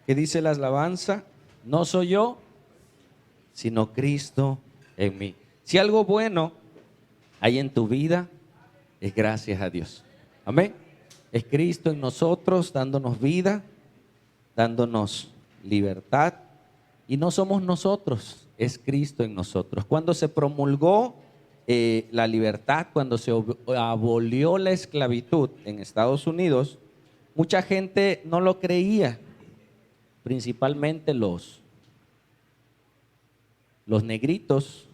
¿Qué dice la alabanza? No soy yo, sino Cristo en mí. Si algo bueno hay en tu vida, es gracias a Dios. Amén. Es Cristo en nosotros, dándonos vida, dándonos libertad. Y no somos nosotros, es Cristo en nosotros. Cuando se promulgó la libertad, cuando se abolió la esclavitud en Estados Unidos, mucha gente no lo creía, principalmente los negritos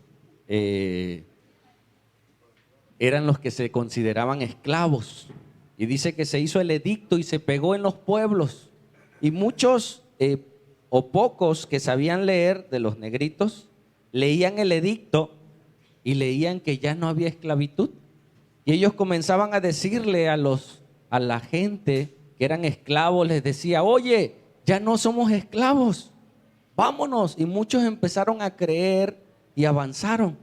eran los que se consideraban esclavos. Y dice que se hizo el edicto y se pegó en los pueblos. Y muchos o pocos que sabían leer de los negritos, leían el edicto y leían que ya no había esclavitud. Y ellos comenzaban a decirle a la gente que eran esclavos, les decía, oye, ya no somos esclavos, vámonos. Y muchos empezaron a creer y avanzaron.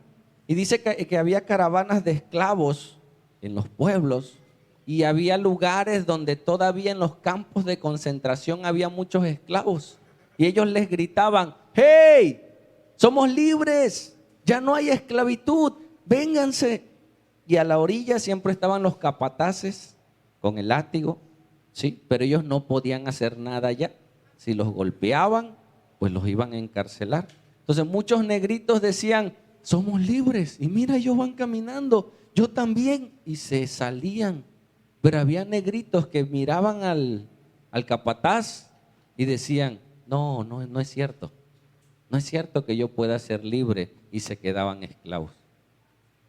Y dice que había caravanas de esclavos en los pueblos y había lugares donde todavía en los campos de concentración había muchos esclavos. Y ellos les gritaban, hey, somos libres, ya no hay esclavitud, vénganse. Y a la orilla siempre estaban los capataces con el látigo, ¿sí? Pero ellos no podían hacer nada ya. Si los golpeaban, pues los iban a encarcelar. Entonces muchos negritos decían, somos libres. Y mira, ellos van caminando, yo también. Y se salían. Pero había negritos que miraban al capataz y decían, no es cierto. No es cierto que yo pueda ser libre, y se quedaban esclavos.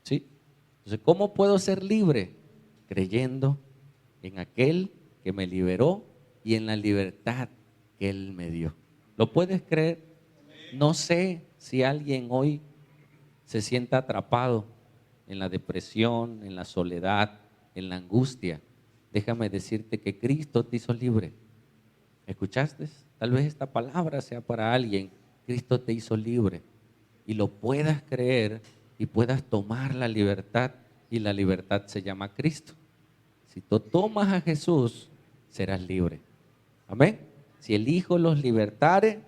¿Sí? Entonces, ¿cómo puedo ser libre? Creyendo en aquel que me liberó y en la libertad que Él me dio. ¿Lo puedes creer? No sé si alguien hoy se sienta atrapado en la depresión, en la soledad, en la angustia. Déjame decirte que Cristo te hizo libre. ¿Escuchaste? Tal vez esta palabra sea para alguien. Cristo te hizo libre y lo puedas creer y puedas tomar la libertad, y la libertad se llama Cristo. Si tú tomas a Jesús, serás libre. Amén. Si el Hijo los libertare,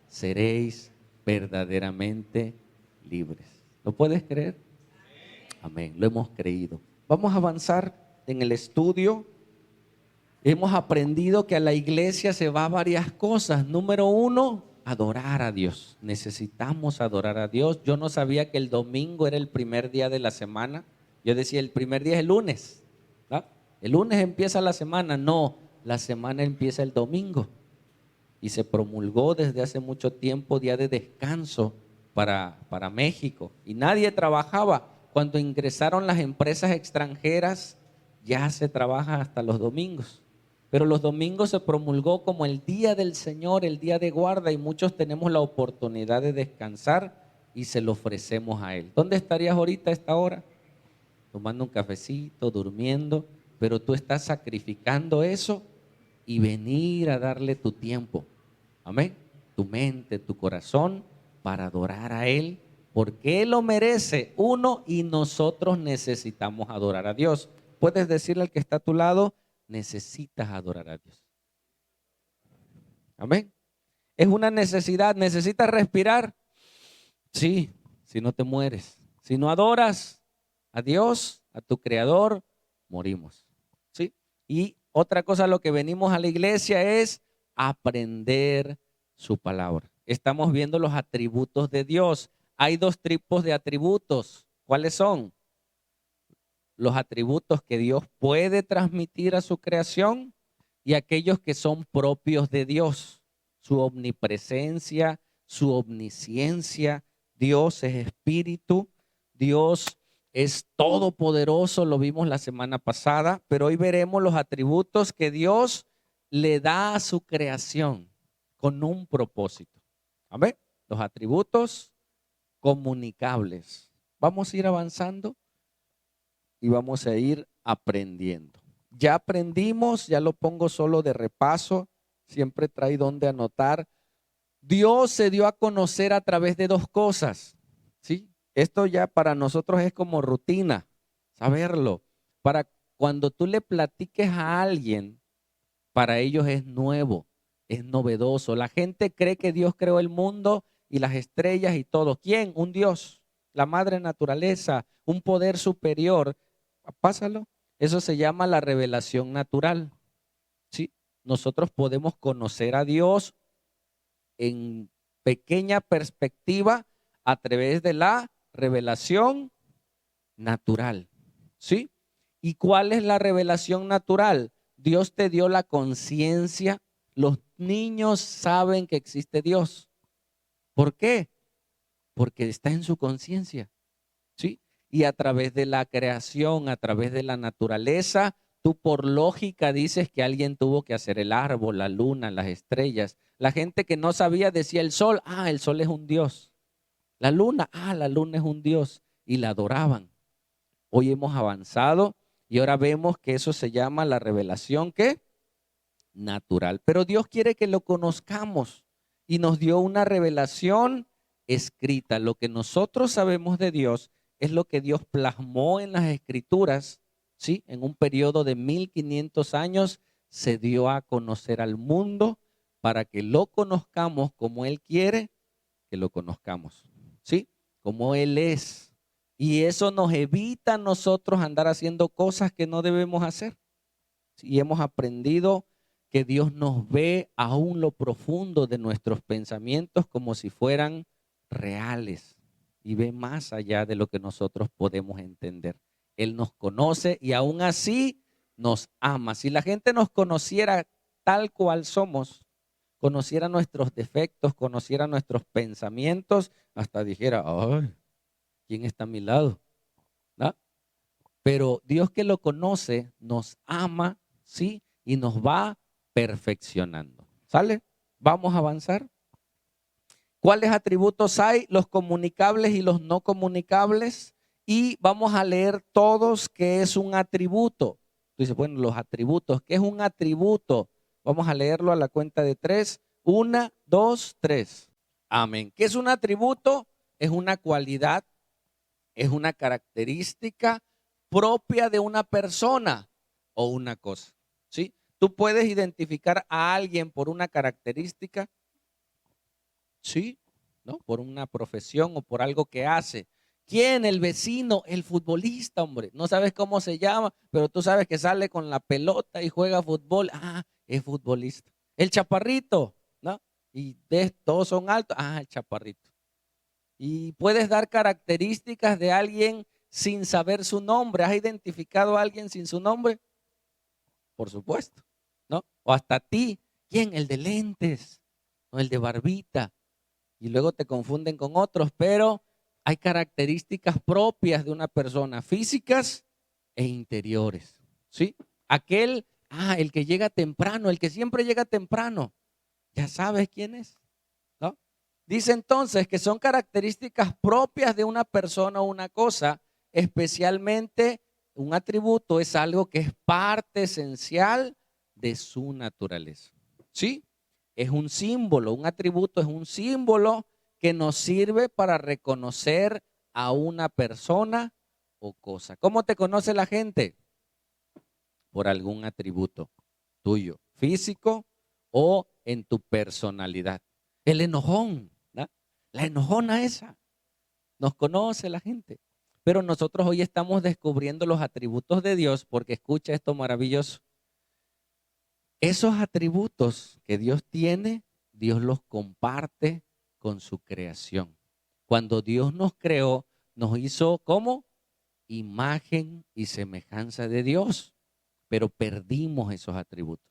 seréis verdaderamente libres. ¿Lo puedes creer? Amén. Lo hemos creído. Vamos a avanzar en el estudio. Hemos aprendido que a la iglesia se va varias cosas. Número uno, adorar a Dios. Necesitamos adorar a Dios. Yo no sabía que el domingo era el primer día de la semana. Yo decía el primer día es el lunes, ¿no? El lunes empieza la semana. No, la semana empieza el domingo. Y se promulgó desde hace mucho tiempo día de descanso para México. Y nadie trabajaba. Cuando ingresaron las empresas extranjeras, ya se trabaja hasta los domingos. Pero los domingos se promulgó como el día del Señor, el día de guarda, y muchos tenemos la oportunidad de descansar y se lo ofrecemos a Él. ¿Dónde estarías ahorita a esta hora? Tomando un cafecito, durmiendo, pero tú estás sacrificando eso y venir a darle tu tiempo. Amén. Tu mente, tu corazón, para adorar a Él, porque Él lo merece. Uno, y nosotros necesitamos adorar a Dios. Puedes decirle al que está a tu lado, necesitas adorar a Dios. Amén. Es una necesidad. ¿Necesitas respirar? Sí, si no te mueres. Si no adoras a Dios, a tu Creador, morimos. ¿Sí? Y otra cosa, lo que venimos a la iglesia es aprender su palabra. Estamos viendo los atributos de Dios. Hay dos tipos de atributos. ¿Cuáles son? Los atributos que Dios puede transmitir a su creación y aquellos que son propios de Dios. Su omnipresencia, su omnisciencia. Dios es espíritu, Dios es todopoderoso, lo vimos la semana pasada, pero hoy veremos los atributos que Dios le da a su creación con un propósito. Amén. Los atributos comunicables. Vamos a ir avanzando y vamos a ir aprendiendo. Ya aprendimos, ya lo pongo solo de repaso, siempre trae donde anotar. Dios se dio a conocer a través de dos cosas, ¿sí? Esto ya para nosotros es como rutina, saberlo. Para cuando tú le platiques a alguien, para ellos es nuevo, es novedoso. La gente cree que Dios creó el mundo y las estrellas y todo. ¿Quién? Un Dios, la madre naturaleza, un poder superior. Pásalo. Eso se llama la revelación natural. ¿Sí? Nosotros podemos conocer a Dios en pequeña perspectiva a través de la revelación natural. ¿Sí? ¿Y cuál es la revelación natural? Dios te dio la conciencia. Los niños saben que existe Dios. ¿Por qué? Porque está en su conciencia. ¿Sí? Y a través de la creación, a través de la naturaleza, tú por lógica dices que alguien tuvo que hacer el árbol, la luna, las estrellas. La gente que no sabía decía el sol, el sol es un Dios. La luna es un Dios. Y la adoraban. Hoy hemos avanzado y ahora vemos que eso se llama la revelación, ¿qué? Natural. Pero Dios quiere que lo conozcamos y nos dio una revelación escrita. Lo que nosotros sabemos de Dios es lo que Dios plasmó en las escrituras, ¿sí? En un periodo de 1500 años se dio a conocer al mundo para que lo conozcamos como Él quiere que lo conozcamos, ¿sí? Como Él es. Y eso nos evita a nosotros andar haciendo cosas que no debemos hacer. Y hemos aprendido que Dios nos ve aún lo profundo de nuestros pensamientos como si fueran reales y ve más allá de lo que nosotros podemos entender. Él nos conoce y aún así nos ama. Si la gente nos conociera tal cual somos, conociera nuestros defectos, conociera nuestros pensamientos, hasta dijera, ay, ¿quién está a mi lado? ¿No? Pero Dios que lo conoce nos ama, ¿sí? Y nos va perfeccionando. ¿Sale? Vamos a avanzar. ¿Cuáles atributos hay? Los comunicables y los no comunicables. Y vamos a leer todos qué es un atributo. Tú dices, bueno, los atributos. ¿Qué es un atributo? Vamos a leerlo a la cuenta de 3. 1, 2, 3. Amén. ¿Qué es un atributo? Es una cualidad, es una característica propia de una persona o una cosa. ¿Sí? Tú puedes identificar a alguien por una característica, ¿sí? ¿No? Por una profesión o por algo que hace. ¿Quién? El vecino, el futbolista, hombre. No sabes cómo se llama, pero tú sabes que sale con la pelota y juega fútbol. Es futbolista. El chaparrito, ¿no? Y ves, todos son altos. El chaparrito. Y puedes dar características de alguien sin saber su nombre. ¿Has identificado a alguien sin su nombre? Por supuesto, ¿no? O hasta ti. ¿Quién? El de lentes, o el de barbita. Y luego te confunden con otros, pero hay características propias de una persona, físicas e interiores, ¿sí? Aquel, el que llega temprano, el que siempre llega temprano, ya sabes quién es, ¿no? Dice entonces que son características propias de una persona o una cosa, especialmente un atributo es algo que es parte esencial de su naturaleza, ¿sí? Es un símbolo, un atributo es un símbolo que nos sirve para reconocer a una persona o cosa. ¿Cómo te conoce la gente? Por algún atributo tuyo, físico o en tu personalidad. El enojón, ¿no? La enojona esa, nos conoce la gente. Pero nosotros hoy estamos descubriendo los atributos de Dios porque escucha esto maravilloso. Esos atributos que Dios tiene, Dios los comparte con su creación. Cuando Dios nos creó, nos hizo como imagen y semejanza de Dios, pero perdimos esos atributos.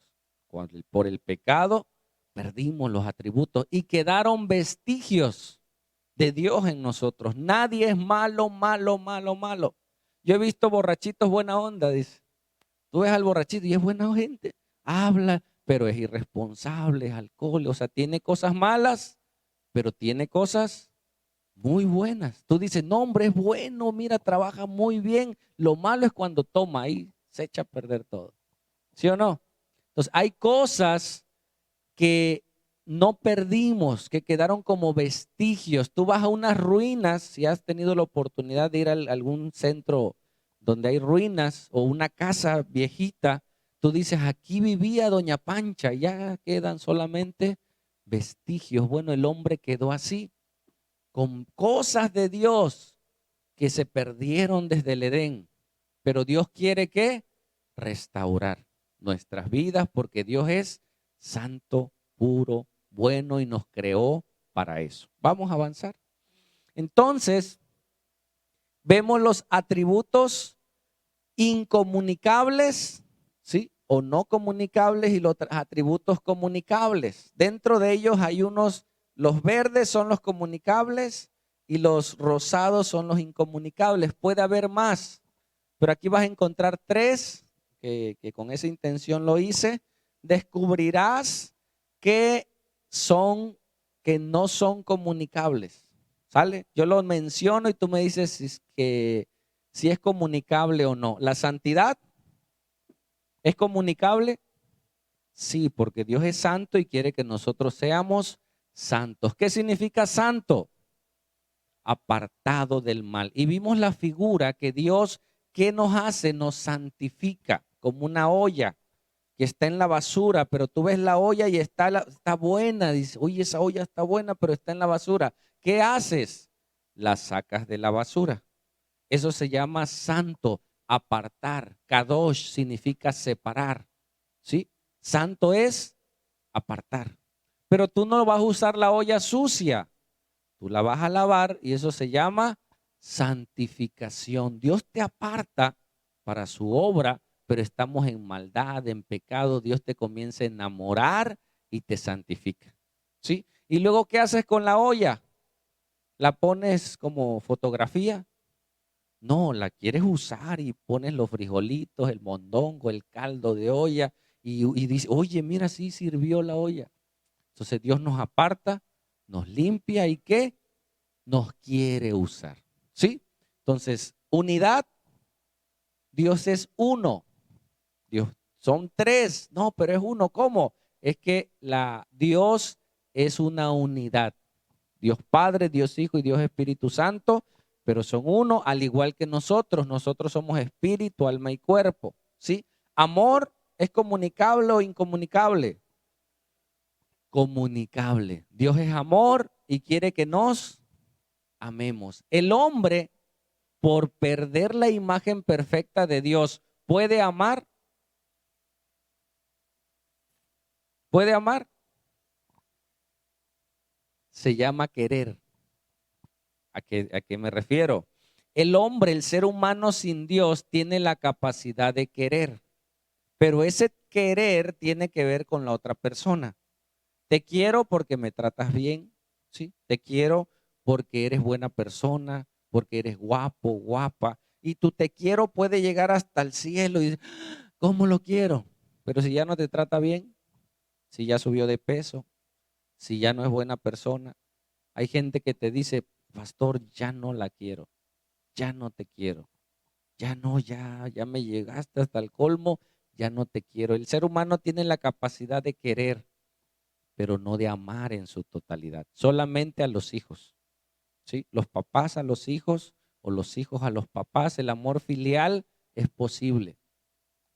Por el pecado, perdimos los atributos y quedaron vestigios de Dios en nosotros. Nadie es malo, malo, malo, malo. Yo he visto borrachitos buena onda, dice. Tú ves al borrachito y es buena gente. Habla, pero es irresponsable, es alcohólico, o sea, tiene cosas malas, pero tiene cosas muy buenas. Tú dices, no, hombre, es bueno, mira, trabaja muy bien. Lo malo es cuando toma y se echa a perder todo. ¿Sí o no? Entonces, hay cosas que no perdimos, que quedaron como vestigios. Tú vas a unas ruinas, si has tenido la oportunidad de ir a algún centro donde hay ruinas o una casa viejita, tú dices, aquí vivía Doña Pancha, ya quedan solamente vestigios. Bueno, el hombre quedó así, con cosas de Dios que se perdieron desde el Edén. Pero Dios quiere que restaurar nuestras vidas porque Dios es santo, puro, bueno y nos creó para eso. Vamos a avanzar. Entonces, vemos los atributos incomunicables, ¿sí? O no comunicables y los atributos comunicables. Dentro de ellos hay unos, los verdes son los comunicables y los rosados son los incomunicables. Puede haber más, pero aquí vas a encontrar tres, que con esa intención lo hice. Descubrirás que no son comunicables. ¿Sale? Yo lo menciono y tú me dices si es comunicable o no. ¿La santidad es comunicable? Sí, porque Dios es santo y quiere que nosotros seamos santos. ¿Qué significa santo? Apartado del mal. Y vimos la figura que Dios, ¿qué nos hace? Nos santifica como una olla que está en la basura, pero tú ves la olla y está buena. Dices, oye, esa olla está buena, pero está en la basura. ¿Qué haces? La sacas de la basura. Eso se llama santo, apartar. Kadosh significa separar. ¿Sí? Santo es apartar. Pero tú no vas a usar la olla sucia. Tú la vas a lavar y eso se llama santificación. Dios te aparta para su obra, pero estamos en maldad, en pecado. Dios te comienza a enamorar y te santifica. ¿Sí? Y luego, ¿qué haces con la olla? ¿La pones como fotografía? No, la quieres usar y pones los frijolitos, el mondongo, el caldo de olla y dice, oye, mira, sí sirvió la olla. Entonces Dios nos aparta, nos limpia y ¿qué? Nos quiere usar. ¿Sí? Entonces, unidad, Dios es uno. Dios son tres, no, pero es uno. ¿Cómo? Es que Dios es una unidad. Dios Padre, Dios Hijo y Dios Espíritu Santo, pero son uno, al igual que nosotros. Nosotros somos espíritu, alma y cuerpo. ¿Sí? Amor es comunicable o incomunicable. Comunicable. Dios es amor y quiere que nos amemos. El hombre, por perder la imagen perfecta de Dios, ¿puede amar? ¿Puede amar? Se llama querer. ¿A qué me refiero? El hombre, el ser humano sin Dios, tiene la capacidad de querer, pero ese querer tiene que ver con la otra persona. Te quiero porque me tratas bien, ¿sí? Te quiero porque eres buena persona, porque eres guapo, guapa. Y tu te quiero puede llegar hasta el cielo y ¿cómo lo quiero? Pero si ya no te trata bien, si ya subió de peso, si ya no es buena persona. Hay gente que te dice, pastor, ya no la quiero, ya no te quiero, ya no, ya me llegaste hasta el colmo, ya no te quiero. El ser humano tiene la capacidad de querer, pero no de amar en su totalidad, solamente a los hijos, ¿sí? Los papás a los hijos o los hijos a los papás, el amor filial es posible,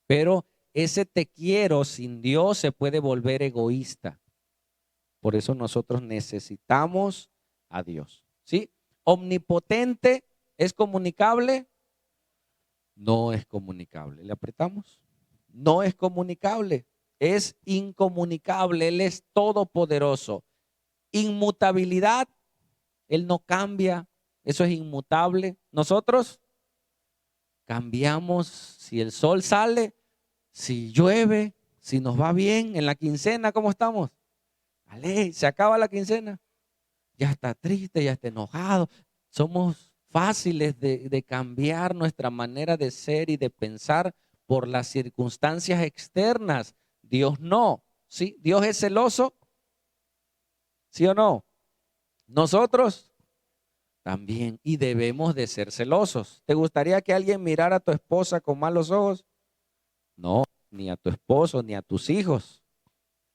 pero ese te quiero sin Dios se puede volver egoísta. Por eso nosotros necesitamos a Dios, ¿sí? Omnipotente, ¿es comunicable? No es comunicable. ¿Le apretamos? No es comunicable, es incomunicable. Él es todopoderoso. Inmutabilidad, Él no cambia, eso es inmutable. Nosotros cambiamos si el sol sale, si llueve, si nos va bien en la quincena, ¿cómo estamos? Vale, se acaba la quincena, ya está triste, ya está enojado. Somos fáciles de cambiar nuestra manera de ser y de pensar por las circunstancias externas. Dios no, ¿sí? Dios es celoso, ¿sí o no? Nosotros también, y debemos de ser celosos. ¿Te gustaría que alguien mirara a tu esposa con malos ojos? No, ni a tu esposo, ni a tus hijos.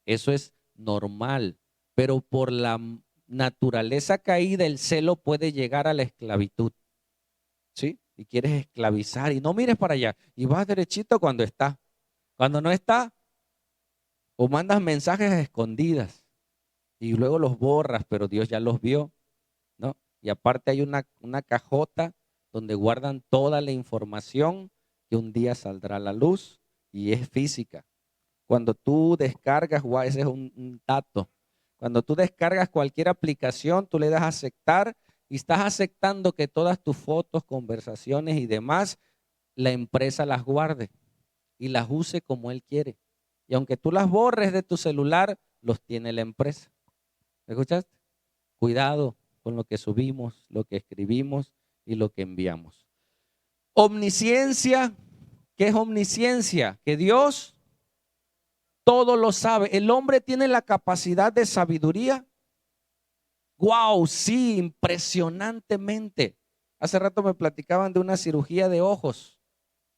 Eso es normal, pero por la naturaleza caída, el celo puede llegar a la esclavitud, ¿sí? Y quieres esclavizar y no mires para allá y vas derechito cuando está Cuando no está, o mandas mensajes a escondidas y luego los borras, pero Dios ya los vio, ¿no? Y aparte hay una cajota donde guardan toda la información que un día saldrá a la luz y es física. Cuando tú descargas, guau, ese es un dato. Cuando tú descargas cualquier aplicación, tú le das a aceptar y estás aceptando que todas tus fotos, conversaciones y demás, la empresa las guarde y las use como él quiere. Y aunque tú las borres de tu celular, los tiene la empresa. ¿Me escuchaste? Cuidado con lo que subimos, lo que escribimos y lo que enviamos. Omnisciencia. ¿Qué es omnisciencia? Que Dios todo lo sabe. El hombre tiene la capacidad de sabiduría. Wow, sí, impresionantemente. Hace rato me platicaban de una cirugía de ojos,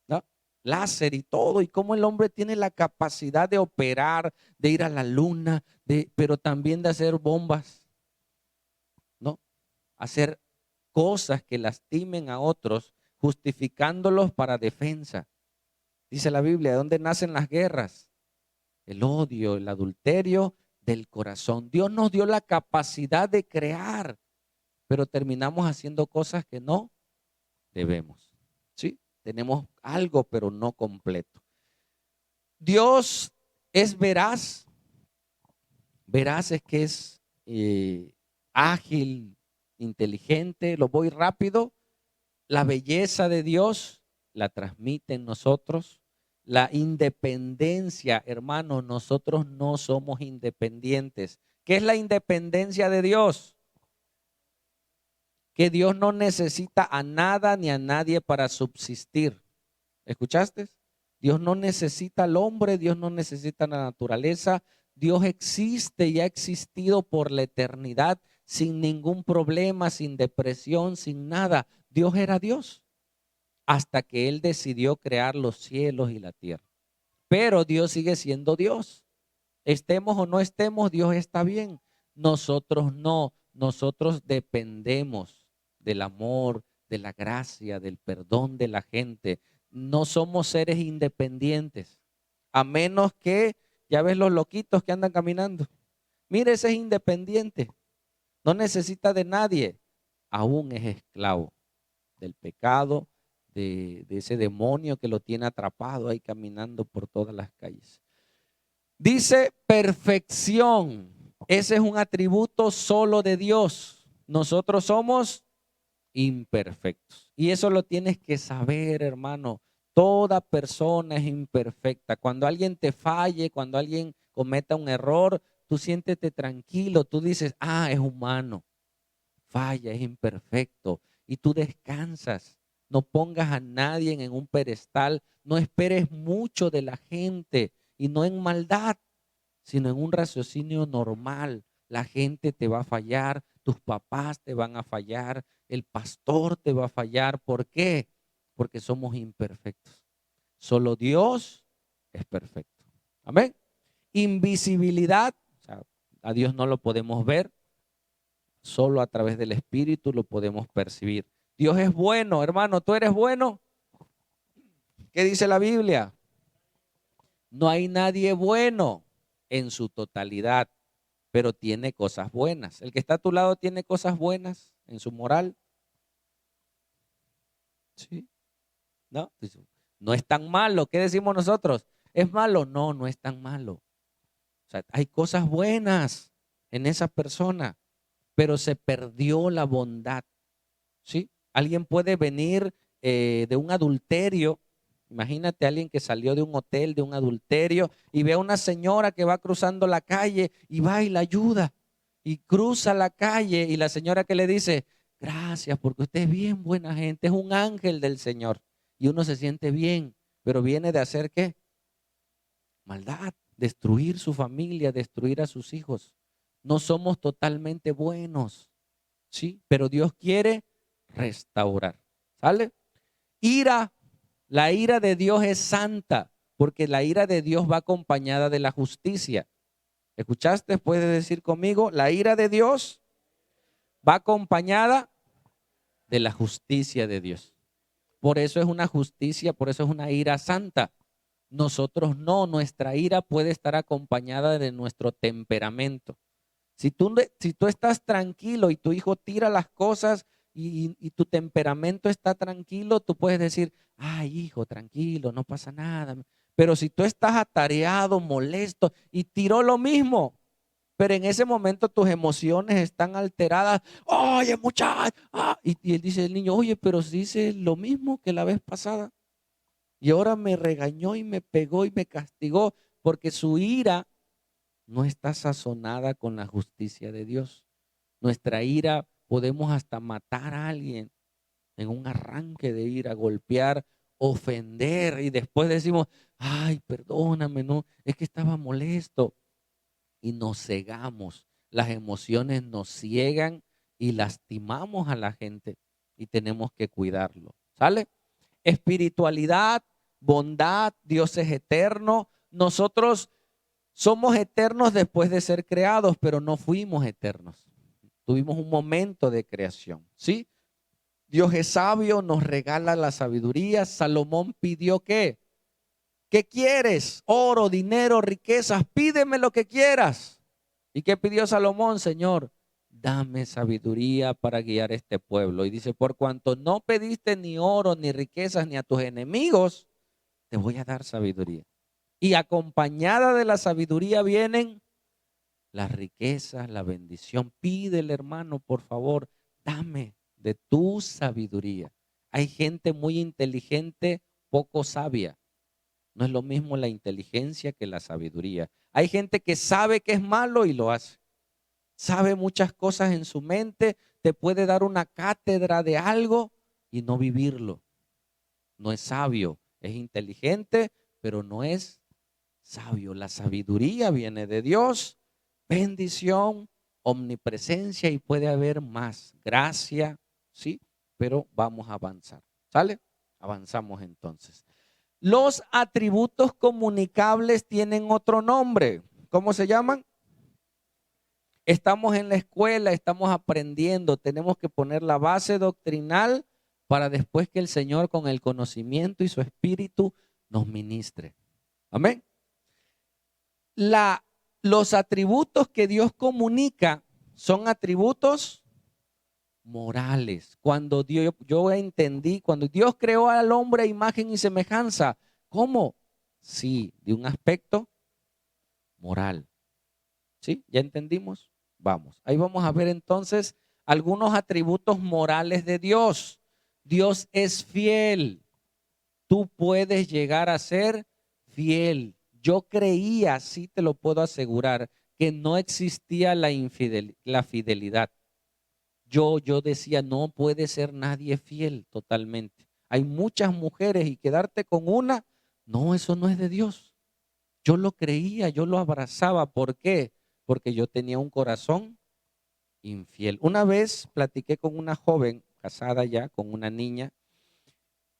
¿no? Láser y todo, y cómo el hombre tiene la capacidad de operar, de ir a la luna, pero también de hacer bombas, ¿no? Hacer cosas que lastimen a otros, justificándolos para defensa. Dice la Biblia, ¿de dónde nacen las guerras? El odio, el adulterio del corazón. Dios nos dio la capacidad de crear, pero terminamos haciendo cosas que no debemos. ¿Sí? Tenemos algo, pero no completo. Dios es veraz. Veraz es que es ágil, inteligente. Lo voy rápido. La belleza de Dios la transmite en nosotros. La independencia, hermanos, nosotros no somos independientes. ¿Qué es la independencia de Dios? Que Dios no necesita a nada ni a nadie para subsistir. ¿Escuchaste? Dios no necesita al hombre, Dios no necesita la naturaleza. Dios existe y ha existido por la eternidad sin ningún problema, sin depresión, sin nada. Dios era Dios hasta que Él decidió crear los cielos y la tierra. Pero Dios sigue siendo Dios. Estemos o no estemos, Dios está bien. Nosotros no, nosotros dependemos del amor, de la gracia, del perdón de la gente. No somos seres independientes, a menos que, ya ves los loquitos que andan caminando. Mire, ese es independiente, no necesita de nadie, aún es esclavo del pecado, de ese demonio que lo tiene atrapado ahí caminando por todas las calles. Dice perfección. Ese es un atributo solo de Dios. Nosotros somos imperfectos. Y eso lo tienes que saber, hermano. Toda persona es imperfecta. Cuando alguien te falle, cuando alguien cometa un error, tú siéntete tranquilo. Tú dices, es humano. Falla, es imperfecto. Y tú descansas. No pongas a nadie en un pedestal. No esperes mucho de la gente. Y no en maldad, sino en un raciocinio normal. La gente te va a fallar, tus papás te van a fallar, el pastor te va a fallar. ¿Por qué? Porque somos imperfectos. Solo Dios es perfecto. Amén. Invisibilidad, o sea, a Dios no lo podemos ver, solo a través del Espíritu lo podemos percibir. Dios es bueno, hermano, ¿tú eres bueno? ¿Qué dice la Biblia? No hay nadie bueno en su totalidad, pero tiene cosas buenas. El que está a tu lado tiene cosas buenas en su moral. Sí, ¿no? No es tan malo. ¿Qué decimos nosotros? ¿Es malo? No, no es tan malo. O sea, hay cosas buenas en esa persona, pero se perdió la bondad. ¿Sí? Alguien puede venir de un adulterio. Imagínate a alguien que salió de un hotel, de un adulterio, y ve a una señora que va cruzando la calle y va y la ayuda. Y cruza la calle y la señora que le dice, gracias porque usted es bien buena gente, es un ángel del Señor. Y uno se siente bien, pero viene de hacer ¿qué? Maldad, destruir su familia, destruir a sus hijos. No somos totalmente buenos, ¿sí? Pero Dios quiere restaurar. ¿Sale? Ira. La ira de Dios es santa, porque la ira de Dios va acompañada de la justicia. ¿Escuchaste? ¿Puedes decir conmigo? La ira de Dios va acompañada de la justicia de Dios. Por eso es una justicia, por eso es una ira santa. Nosotros no, nuestra ira puede estar acompañada de nuestro temperamento. Si tú estás tranquilo y tu hijo tira las cosas y tu temperamento está tranquilo, tú puedes decir, ay hijo, tranquilo, no pasa nada. Pero si tú estás atareado, molesto y tiró lo mismo, pero en ese momento tus emociones están alteradas, oye muchacho, y él dice el niño, oye, pero si hice lo mismo que la vez pasada y ahora me regañó y me pegó y me castigó porque su ira no está sazonada con la justicia de Dios. Nuestra ira podemos hasta matar a alguien en un arranque de ira, golpear, ofender y después decimos, ay, perdóname, no, es que estaba molesto y nos cegamos. Las emociones nos ciegan y lastimamos a la gente y tenemos que cuidarlo. ¿Sale? Espiritualidad, bondad, Dios es eterno. Nosotros somos eternos después de ser creados, pero no fuimos eternos. Tuvimos un momento de creación, ¿sí? Dios es sabio, nos regala la sabiduría. Salomón pidió ¿qué? ¿Qué quieres? Oro, dinero, riquezas, pídeme lo que quieras. ¿Y qué pidió Salomón? Señor, dame sabiduría para guiar este pueblo. Y dice, por cuanto no pediste ni oro, ni riquezas, ni a tus enemigos, te voy a dar sabiduría. Y acompañada de la sabiduría vienen las riquezas, la bendición. Pídele, hermano, por favor, dame de tu sabiduría. Hay gente muy inteligente, poco sabia. No es lo mismo la inteligencia que la sabiduría. Hay gente que sabe que es malo y lo hace. Sabe muchas cosas en su mente, te puede dar una cátedra de algo y no vivirlo. No es sabio, es inteligente, pero no es sabio. La sabiduría viene de Dios, bendición, omnipresencia y puede haber más. Gracia, sí, pero vamos a avanzar. ¿Sale? Avanzamos entonces. Los atributos comunicables tienen otro nombre. ¿Cómo se llaman? Estamos en la escuela, estamos aprendiendo, tenemos que poner la base doctrinal para después que el Señor con el conocimiento y su espíritu nos ministre. Amén. Los atributos que Dios comunica son atributos morales. Cuando yo entendí, cuando Dios creó al hombre a imagen y semejanza, ¿cómo? Sí, de un aspecto moral. ¿Sí? ¿Ya entendimos? Vamos. Ahí vamos a ver entonces algunos atributos morales de Dios. Dios es fiel. Tú puedes llegar a ser fiel. Yo creía, sí te lo puedo asegurar, que no existía la fidelidad. Yo decía, no puede ser nadie fiel totalmente. Hay muchas mujeres y quedarte con una, no, eso no es de Dios. Yo lo creía, yo lo abrazaba. ¿Por qué? Porque yo tenía un corazón infiel. Una vez platiqué con una joven casada ya, con una niña,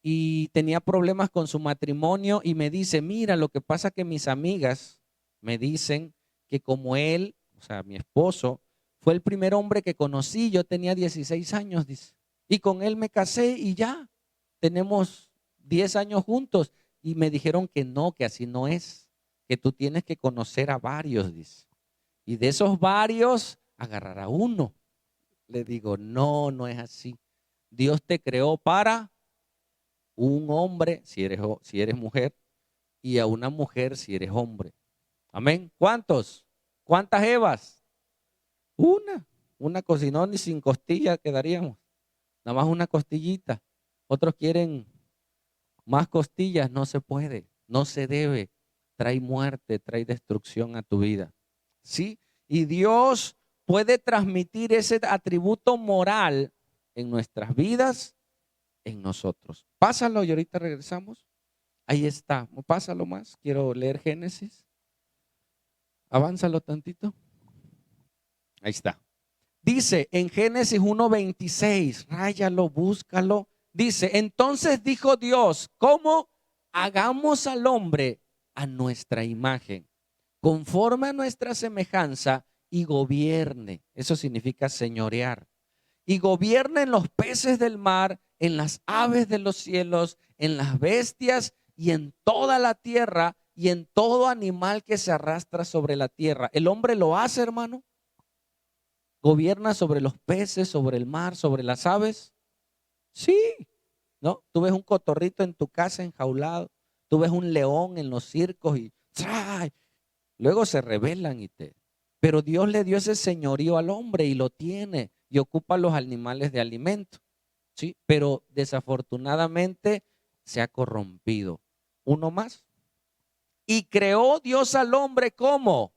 y tenía problemas con su matrimonio y me dice, mira, lo que pasa que mis amigas me dicen que como él, o sea, mi esposo, fue el primer hombre que conocí, yo tenía 16 años, dice, y con él me casé y ya, tenemos 10 años juntos, y me dijeron que no, que así no es, que tú tienes que conocer a varios, dice, y de esos varios agarrar a uno. Le digo, no, no es así. Dios te creó para un hombre si eres mujer y a una mujer si eres hombre. Amén. ¿Cuántos? ¿Cuántas Evas? Una cocinón y sin costilla quedaríamos. Nada más una costillita. Otros quieren más costillas, no se puede, no se debe. Trae muerte, trae destrucción a tu vida. ¿Sí? Y Dios puede transmitir ese atributo moral en nuestras vidas, en nosotros. Pásalo y ahorita regresamos. Ahí está. Pásalo más. Quiero leer Génesis. Avánzalo tantito. Ahí está. Dice en Génesis 1:26, ráyalo, búscalo. Dice, entonces dijo Dios, ¿cómo hagamos al hombre a nuestra imagen, conforme a nuestra semejanza y gobierne? Eso significa señorear. Y gobierne en los peces del mar, en las aves de los cielos, en las bestias y en toda la tierra y en todo animal que se arrastra sobre la tierra. El hombre lo hace, hermano. Gobierna sobre los peces, sobre el mar, sobre las aves. Sí, ¿no? Tú ves un cotorrito en tu casa enjaulado. Tú ves un león en los circos y ¡tray! Luego se rebelan Pero Dios le dio ese señorío al hombre y lo tiene y ocupa los animales de alimento, ¿sí? Pero desafortunadamente se ha corrompido. Uno más. Y creó Dios al hombre ¿cómo?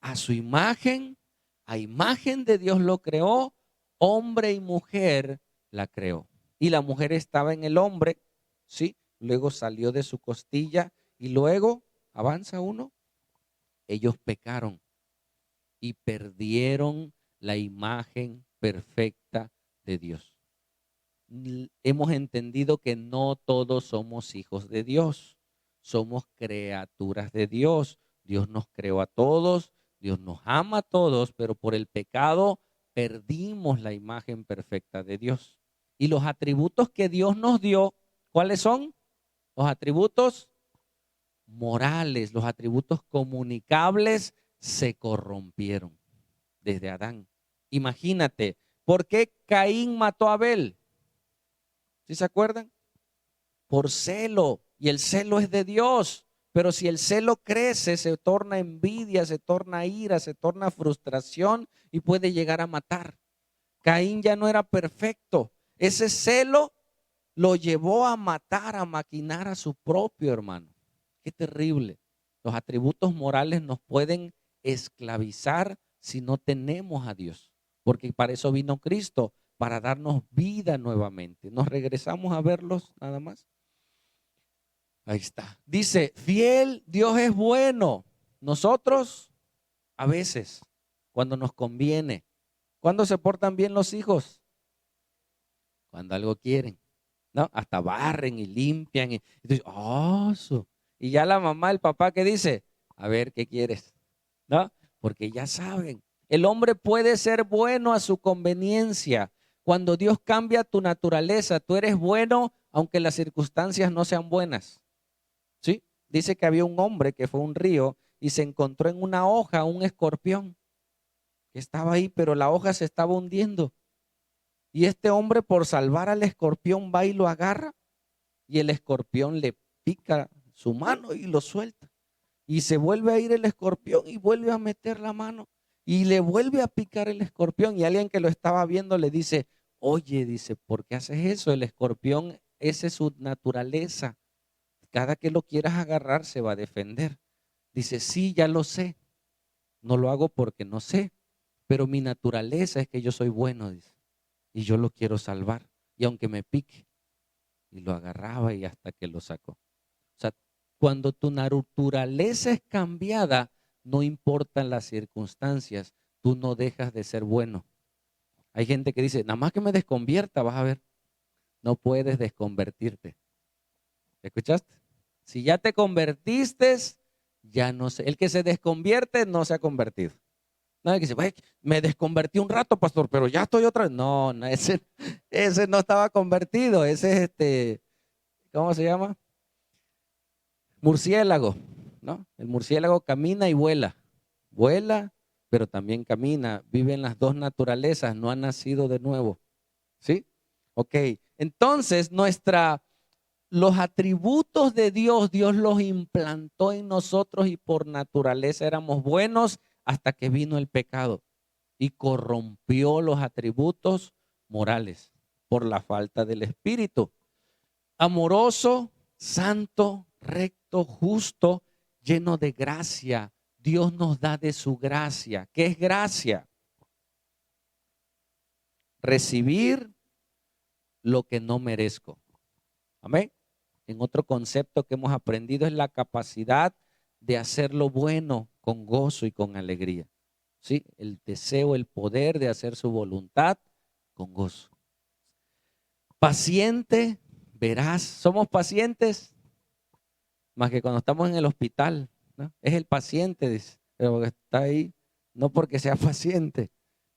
A su imagen, a imagen de Dios lo creó, hombre y mujer la creó. Y la mujer estaba en el hombre, ¿sí? Luego salió de su costilla y luego, avanza uno, ellos pecaron y perdieron la imagen perfecta de Dios. Hemos entendido que no todos somos hijos de Dios, somos criaturas de Dios. Dios nos creó a todos, Dios nos ama a todos, pero por el pecado perdimos la imagen perfecta de Dios. Y los atributos que Dios nos dio, ¿cuáles son? Los atributos morales, los atributos comunicables se corrompieron desde Adán. Imagínate, ¿por qué Caín mató a Abel? ¿Sí se acuerdan? Por celo, y el celo es de Dios. Pero si el celo crece, se torna envidia, se torna ira, se torna frustración y puede llegar a matar. Caín ya no era perfecto. Ese celo lo llevó a matar, a maquinar a su propio hermano. Qué terrible. Los atributos morales nos pueden esclavizar si no tenemos a Dios. Porque para eso vino Cristo, para darnos vida nuevamente. Nos regresamos a verlos nada más. Ahí está. Dice, fiel, Dios es bueno. Nosotros, a veces, cuando nos conviene. ¿Cuándo se portan bien los hijos? Cuando algo quieren, ¿no? Hasta barren y limpian. Y ya la mamá, el papá, ¿qué dice? A ver, ¿qué quieres? ¿No? Porque ya saben. El hombre puede ser bueno a su conveniencia. Cuando Dios cambia tu naturaleza, tú eres bueno aunque las circunstancias no sean buenas. ¿Sí? Dice que había un hombre que fue a un río y se encontró en una hoja un escorpión que estaba ahí, pero la hoja se estaba hundiendo. Y este hombre, por salvar al escorpión, va y lo agarra y el escorpión le pica su mano y lo suelta. Y se vuelve a ir el escorpión y vuelve a meter la mano y le vuelve a picar el escorpión. Y alguien que lo estaba viendo le dice, oye, dice, ¿por qué haces eso? El escorpión, esa es su naturaleza. Cada que lo quieras agarrar se va a defender. Dice, sí, ya lo sé. No lo hago porque no sé, pero mi naturaleza es que yo soy bueno, dice, y yo lo quiero salvar. Y aunque me pique, y lo agarraba y hasta que lo sacó. O sea, cuando tu naturaleza es cambiada, no importan las circunstancias, tú no dejas de ser bueno. Hay gente que dice, nada más que me desconvierta, vas a ver, no puedes desconvertirte. ¿Escuchaste? Si ya te convertiste, ya no sé. El que se desconvierte no se ha convertido. No, el que dice, me desconvertí un rato, pastor, pero ya estoy otra vez. No, no, ese no estaba convertido. Ese es ¿cómo se llama? Murciélago, ¿no? El murciélago camina y vuela. Vuela, pero también camina. Vive en las dos naturalezas, no ha nacido de nuevo. ¿Sí? Ok. Entonces, los atributos de Dios, Dios los implantó en nosotros y por naturaleza éramos buenos hasta que vino el pecado y corrompió los atributos morales por la falta del Espíritu. Amoroso, santo, recto, justo, lleno de gracia. Dios nos da de su gracia. ¿Qué es gracia? Recibir lo que no merezco. Amén. En otro concepto que hemos aprendido es la capacidad de hacer lo bueno con gozo y con alegría. ¿Sí? El deseo, el poder de hacer su voluntad con gozo. Paciente, verás, somos pacientes más que cuando estamos en el hospital, ¿no? Es el paciente, dice, pero está ahí, no porque sea paciente,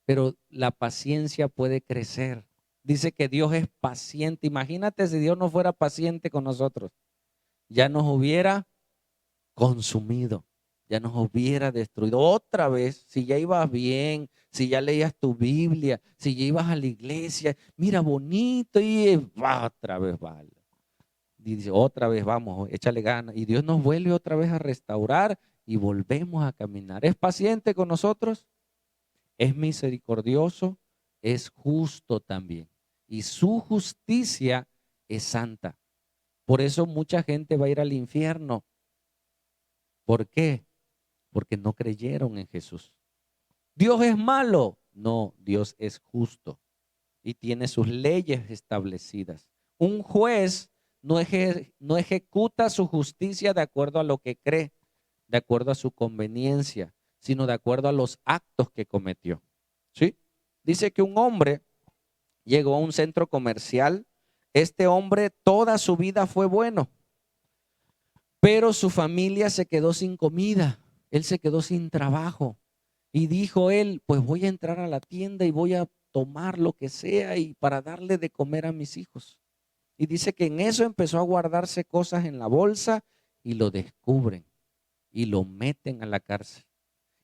pero la paciencia puede crecer. Dice que Dios es paciente. Imagínate si Dios no fuera paciente con nosotros. ya nos hubiera consumido, ya nos hubiera destruido. Otra vez, si ya ibas bien, si ya leías tu Biblia, si ya ibas a la iglesia, mira bonito y va otra vez, vale. Y dice, otra vez vamos, échale ganas. Y Dios nos vuelve otra vez a restaurar y volvemos a caminar. ¿Es paciente con nosotros? Es misericordioso, es justo también. Y su justicia es santa. Por eso mucha gente va a ir al infierno. ¿Por qué? Porque no creyeron en Jesús. ¿Dios es malo? No, Dios es justo y tiene sus leyes establecidas. Un juez no ejecuta su justicia de acuerdo a lo que cree, de acuerdo a su conveniencia, sino de acuerdo a los actos que cometió. ¿Sí? Dice que un hombre llegó a un centro comercial. Este hombre toda su vida fue bueno, pero su familia se quedó sin comida. Él se quedó sin trabajo. Y dijo él, pues voy a entrar a la tienda y voy a tomar lo que sea y para darle de comer a mis hijos. Y dice que en eso empezó a guardarse cosas en la bolsa y lo descubren y lo meten a la cárcel.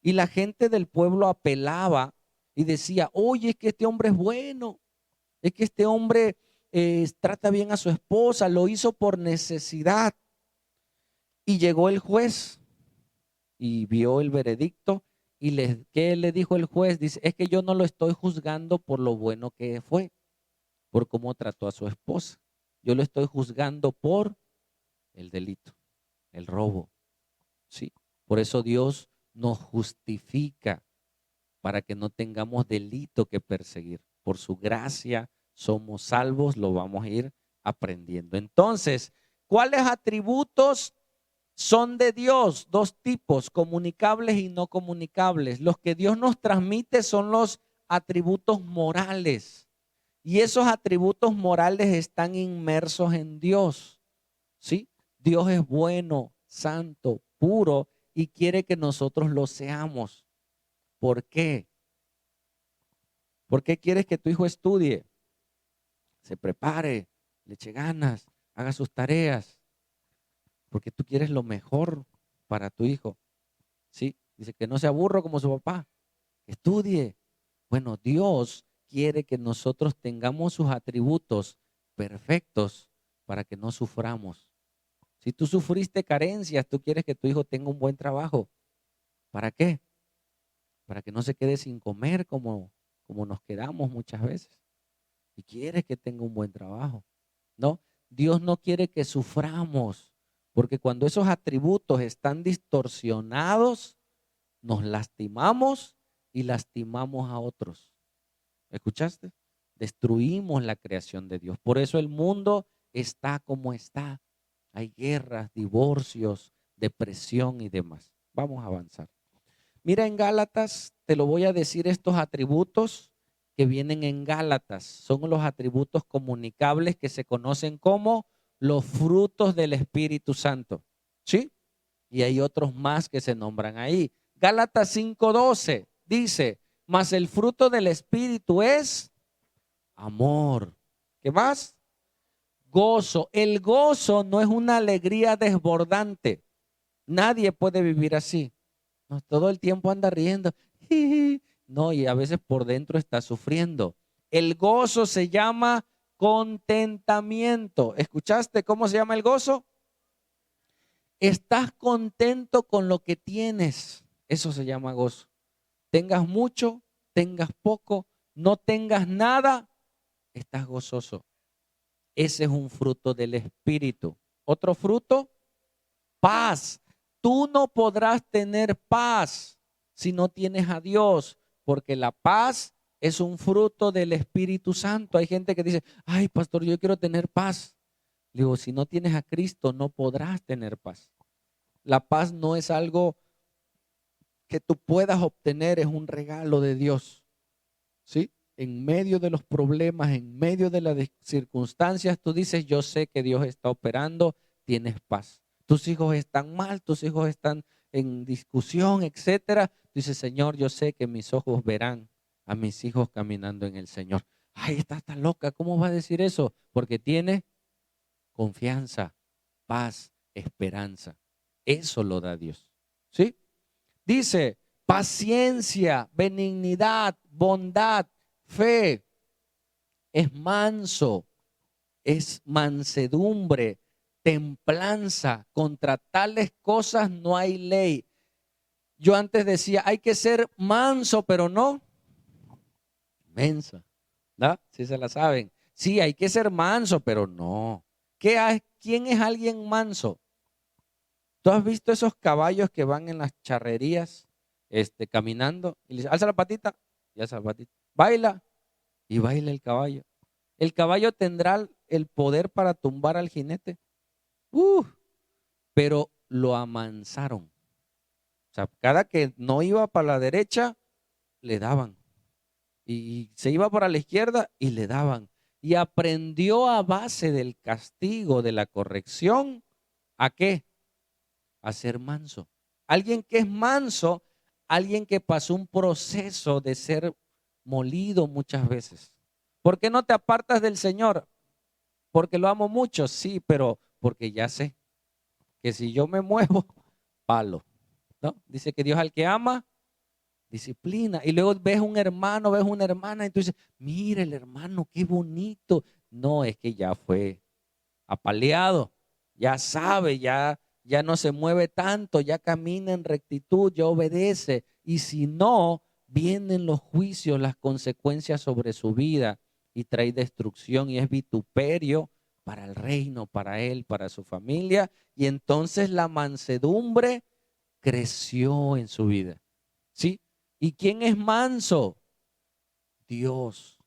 Y la gente del pueblo apelaba y decía, oye, es que este hombre es bueno, es que este hombre trata bien a su esposa, lo hizo por necesidad. Y llegó el juez y vio el veredicto y ¿qué le dijo el juez? Dice, es que yo no lo estoy juzgando por lo bueno que fue, por cómo trató a su esposa. Yo lo estoy juzgando por el delito, el robo. ¿Sí? Por eso Dios nos justifica para que no tengamos delito que perseguir. Por su gracia somos salvos, lo vamos a ir aprendiendo. Entonces, ¿cuáles atributos son de Dios? Dos tipos, comunicables y no comunicables. Los que Dios nos transmite son los atributos morales. Y esos atributos morales están inmersos en Dios. ¿Sí? Dios es bueno, santo, puro y quiere que nosotros lo seamos. ¿Por qué? ¿Por qué quieres que tu hijo estudie? Se prepare, le eche ganas, haga sus tareas, porque tú quieres lo mejor para tu hijo. ¿Sí? Dice que no se aburra como su papá, que estudie. Bueno, Dios quiere que nosotros tengamos sus atributos perfectos para que no suframos. Si tú sufriste carencias, tú quieres que tu hijo tenga un buen trabajo. ¿Para qué? Para que no se quede sin comer como nos quedamos muchas veces. Y quieres que tenga un buen trabajo. No, Dios no quiere que suframos, porque cuando esos atributos están distorsionados, nos lastimamos y lastimamos a otros. ¿Escuchaste? Destruimos la creación de Dios. Por eso el mundo está como está. Hay guerras, divorcios, depresión y demás. Vamos a avanzar. Mira en Gálatas, te lo voy a decir, estos atributos que vienen en Gálatas son los atributos comunicables que se conocen como los frutos del Espíritu Santo. ¿Sí? Y hay otros más que se nombran ahí. Gálatas 5:12 dice, mas el fruto del Espíritu es amor. ¿Qué más? Gozo. El gozo no es una alegría desbordante. Nadie puede vivir así. No, todo el tiempo anda riendo. No, y a veces por dentro está sufriendo. El gozo se llama contentamiento. ¿Escuchaste cómo se llama el gozo? Estás contento con lo que tienes. Eso se llama gozo. Tengas mucho, tengas poco, no tengas nada, estás gozoso. Ese es un fruto del Espíritu. Otro fruto, paz. Tú no podrás tener paz si no tienes a Dios, porque la paz es un fruto del Espíritu Santo. Hay gente que dice, ay, pastor, yo quiero tener paz. Le digo, si no tienes a Cristo, no podrás tener paz. La paz no es algo que tú puedas obtener, es un regalo de Dios. ¿Sí? En medio de los problemas, en medio de las circunstancias, tú dices, yo sé que Dios está operando, tienes paz. Tus hijos están mal, tus hijos están en discusión, etcétera. Tú dices, Señor, yo sé que mis ojos verán a mis hijos caminando en el Señor. Ay, está loca, ¿cómo va a decir eso? Porque tiene confianza, paz, esperanza. Eso lo da Dios. ¿Sí? Dice, paciencia, benignidad, bondad, fe, es manso, es mansedumbre, templanza. Contra tales cosas no hay ley. Yo antes decía, hay que ser manso, pero no menso. ¿No? Si se la saben. Sí, hay que ser manso, pero no. ¿Quién es alguien manso? ¿Tú has visto esos caballos que van en las charrerías, caminando? Y le dice, alza la patita, y alza la patita. Baila, y baila el caballo. ¿El caballo tendrá el poder para tumbar al jinete? Pero lo amansaron. O sea, cada que no iba para la derecha, le daban. Y se iba para la izquierda y le daban. Y aprendió a base del castigo, de la corrección, ¿a qué? A ser manso. Alguien que es manso, alguien que pasó un proceso de ser molido muchas veces. ¿Por qué no te apartas del Señor? Porque lo amo mucho, sí, pero porque ya sé que si yo me muevo, palo, ¿no? Dice que Dios al que ama, disciplina. Y luego ves un hermano, ves una hermana y tú dices, mira el hermano, qué bonito. No, es que ya fue apaleado, ya sabe, ya no se mueve tanto, ya camina en rectitud, ya obedece. Y si no, vienen los juicios, las consecuencias sobre su vida y trae destrucción y es vituperio para el reino, para él, para su familia. Y entonces la mansedumbre creció en su vida. ¿Sí? ¿Y quién es manso? Dios.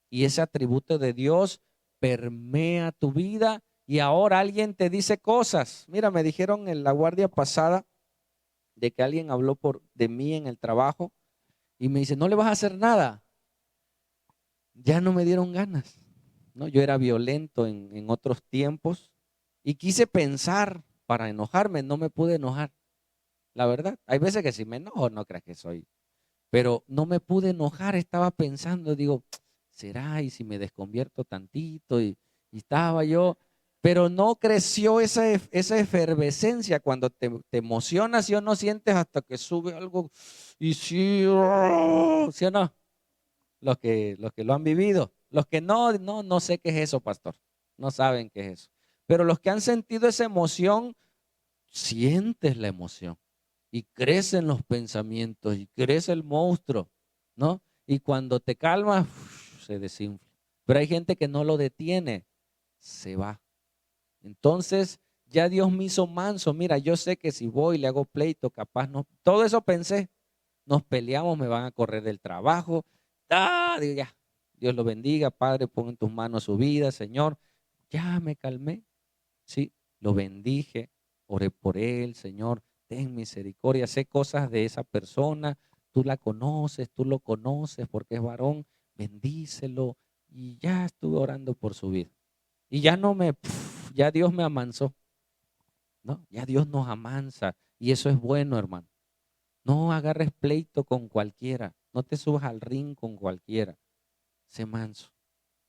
Y ese atributo de Dios permea tu vida y ahora alguien te dice cosas. Mira, me dijeron en la guardia pasada de que alguien habló de mí en el trabajo y me dice, no le vas a hacer nada. Ya no me dieron ganas, ¿no? Yo era violento en otros tiempos y quise pensar para enojarme, no me pude enojar. La verdad, hay veces que si me enojo, no creas que soy, pero no me pude enojar, estaba pensando, digo, será y si me desconvierto tantito y estaba yo, pero no creció esa efervescencia cuando te emocionas y o no sientes hasta que sube algo y sí, ¿sí o no? Los que lo han vivido, los que no sé qué es eso, pastor, no saben qué es eso, pero los que han sentido esa emoción, sientes la emoción y crecen los pensamientos y crece el monstruo, ¿no? Y cuando te calmas, se desinfla. Pero hay gente que no lo detiene, se va. Entonces, ya Dios me hizo manso. Mira, yo sé que si voy, le hago pleito, capaz no. Todo eso pensé. Nos peleamos, me van a correr del trabajo. Digo, ya, Dios lo bendiga, Padre, pon en tus manos su vida, Señor. Ya me calmé, sí, lo bendije, oré por él, Señor, ten misericordia, sé cosas de esa persona, tú la conoces, tú lo conoces porque es varón, bendícelo. Y ya estuve orando por su vida. Y ya ya Dios me amansó, ¿no? Ya Dios nos amansa y eso es bueno, hermano. No agarres pleito con cualquiera, no te subas al ring con cualquiera, sé manso,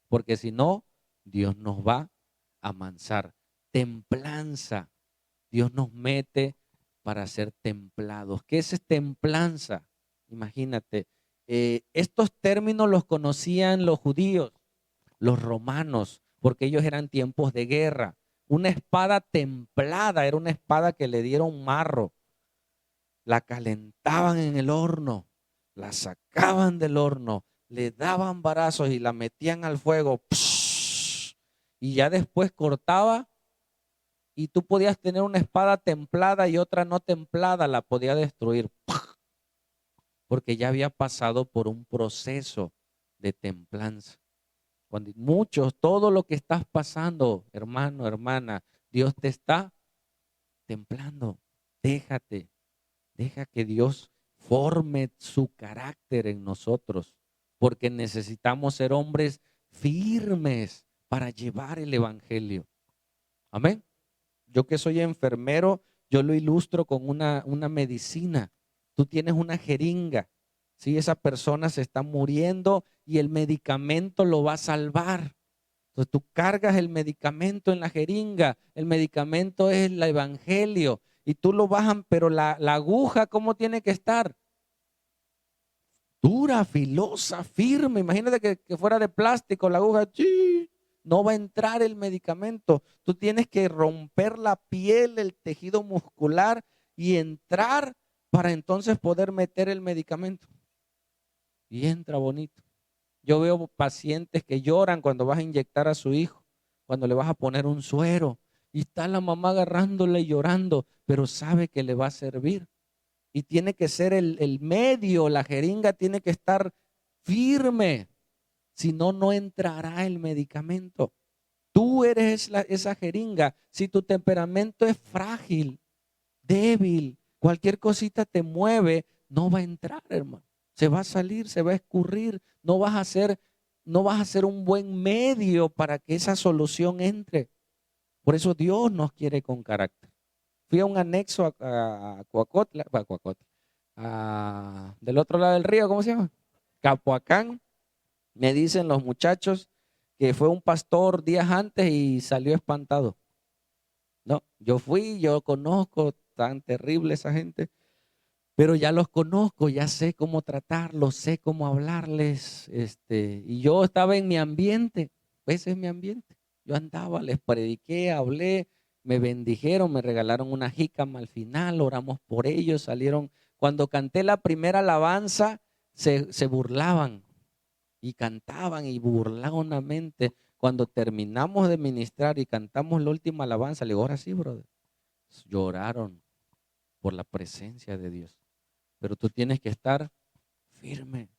porque si no, Dios nos va a amansar. Templanza, Dios nos mete para ser templados. ¿Qué es templanza? Imagínate, estos términos los conocían los judíos, los romanos, porque ellos eran tiempos de guerra. Una espada templada era una espada que le dieron marro, la calentaban en el horno, la sacaban del horno, le daban varazos y la metían al fuego. Y ya después cortaba y tú podías tener una espada templada y otra no templada, la podía destruir, porque ya había pasado por un proceso de templanza. Cuando muchos, todo lo que estás pasando, hermano, hermana, Dios te está templando. Déjate, deja que Dios forme su carácter en nosotros, porque necesitamos ser hombres firmes para llevar el evangelio. Amén. Yo que soy enfermero, yo lo ilustro con una medicina. Tú tienes una jeringa, ¿sí? Esa persona se está muriendo y el medicamento lo va a salvar. Entonces tú cargas el medicamento en la jeringa, el medicamento es el evangelio y tú lo bajan, pero la aguja, ¿cómo tiene que estar? Dura, filosa, firme. Imagínate que fuera de plástico la aguja, ¡chi! No va a entrar el medicamento. Tú tienes que romper la piel, el tejido muscular y entrar para entonces poder meter el medicamento. Y entra bonito. Yo veo pacientes que lloran cuando vas a inyectar a su hijo, cuando le vas a poner un suero. Y está la mamá agarrándole y llorando, pero sabe que le va a servir. Y tiene que ser el medio, la jeringa tiene que estar firme. Si no, no entrará el medicamento. Tú eres esa jeringa. Si tu temperamento es frágil, débil, cualquier cosita te mueve, no va a entrar, hermano. Se va a salir, se va a escurrir. No vas a ser un buen medio para que esa solución entre. Por eso Dios nos quiere con carácter. Fui a un anexo a Coacotla, del otro lado del río, ¿cómo se llama? Capoacán. Me dicen los muchachos que fue un pastor días antes y salió espantado. No, yo fui, yo conozco, tan terrible esa gente, pero ya los conozco, ya sé cómo tratarlos, sé cómo hablarles, y yo estaba en mi ambiente, ese es mi ambiente. Yo andaba, les prediqué, hablé, me bendijeron, me regalaron una jícama al final, oramos por ellos, salieron. Cuando canté la primera alabanza, se burlaban y cantaban y burlonamente. Cuando terminamos de ministrar y cantamos la última alabanza, le digo, ahora sí, brother. Lloraron por la presencia de Dios. Pero tú tienes que estar firme,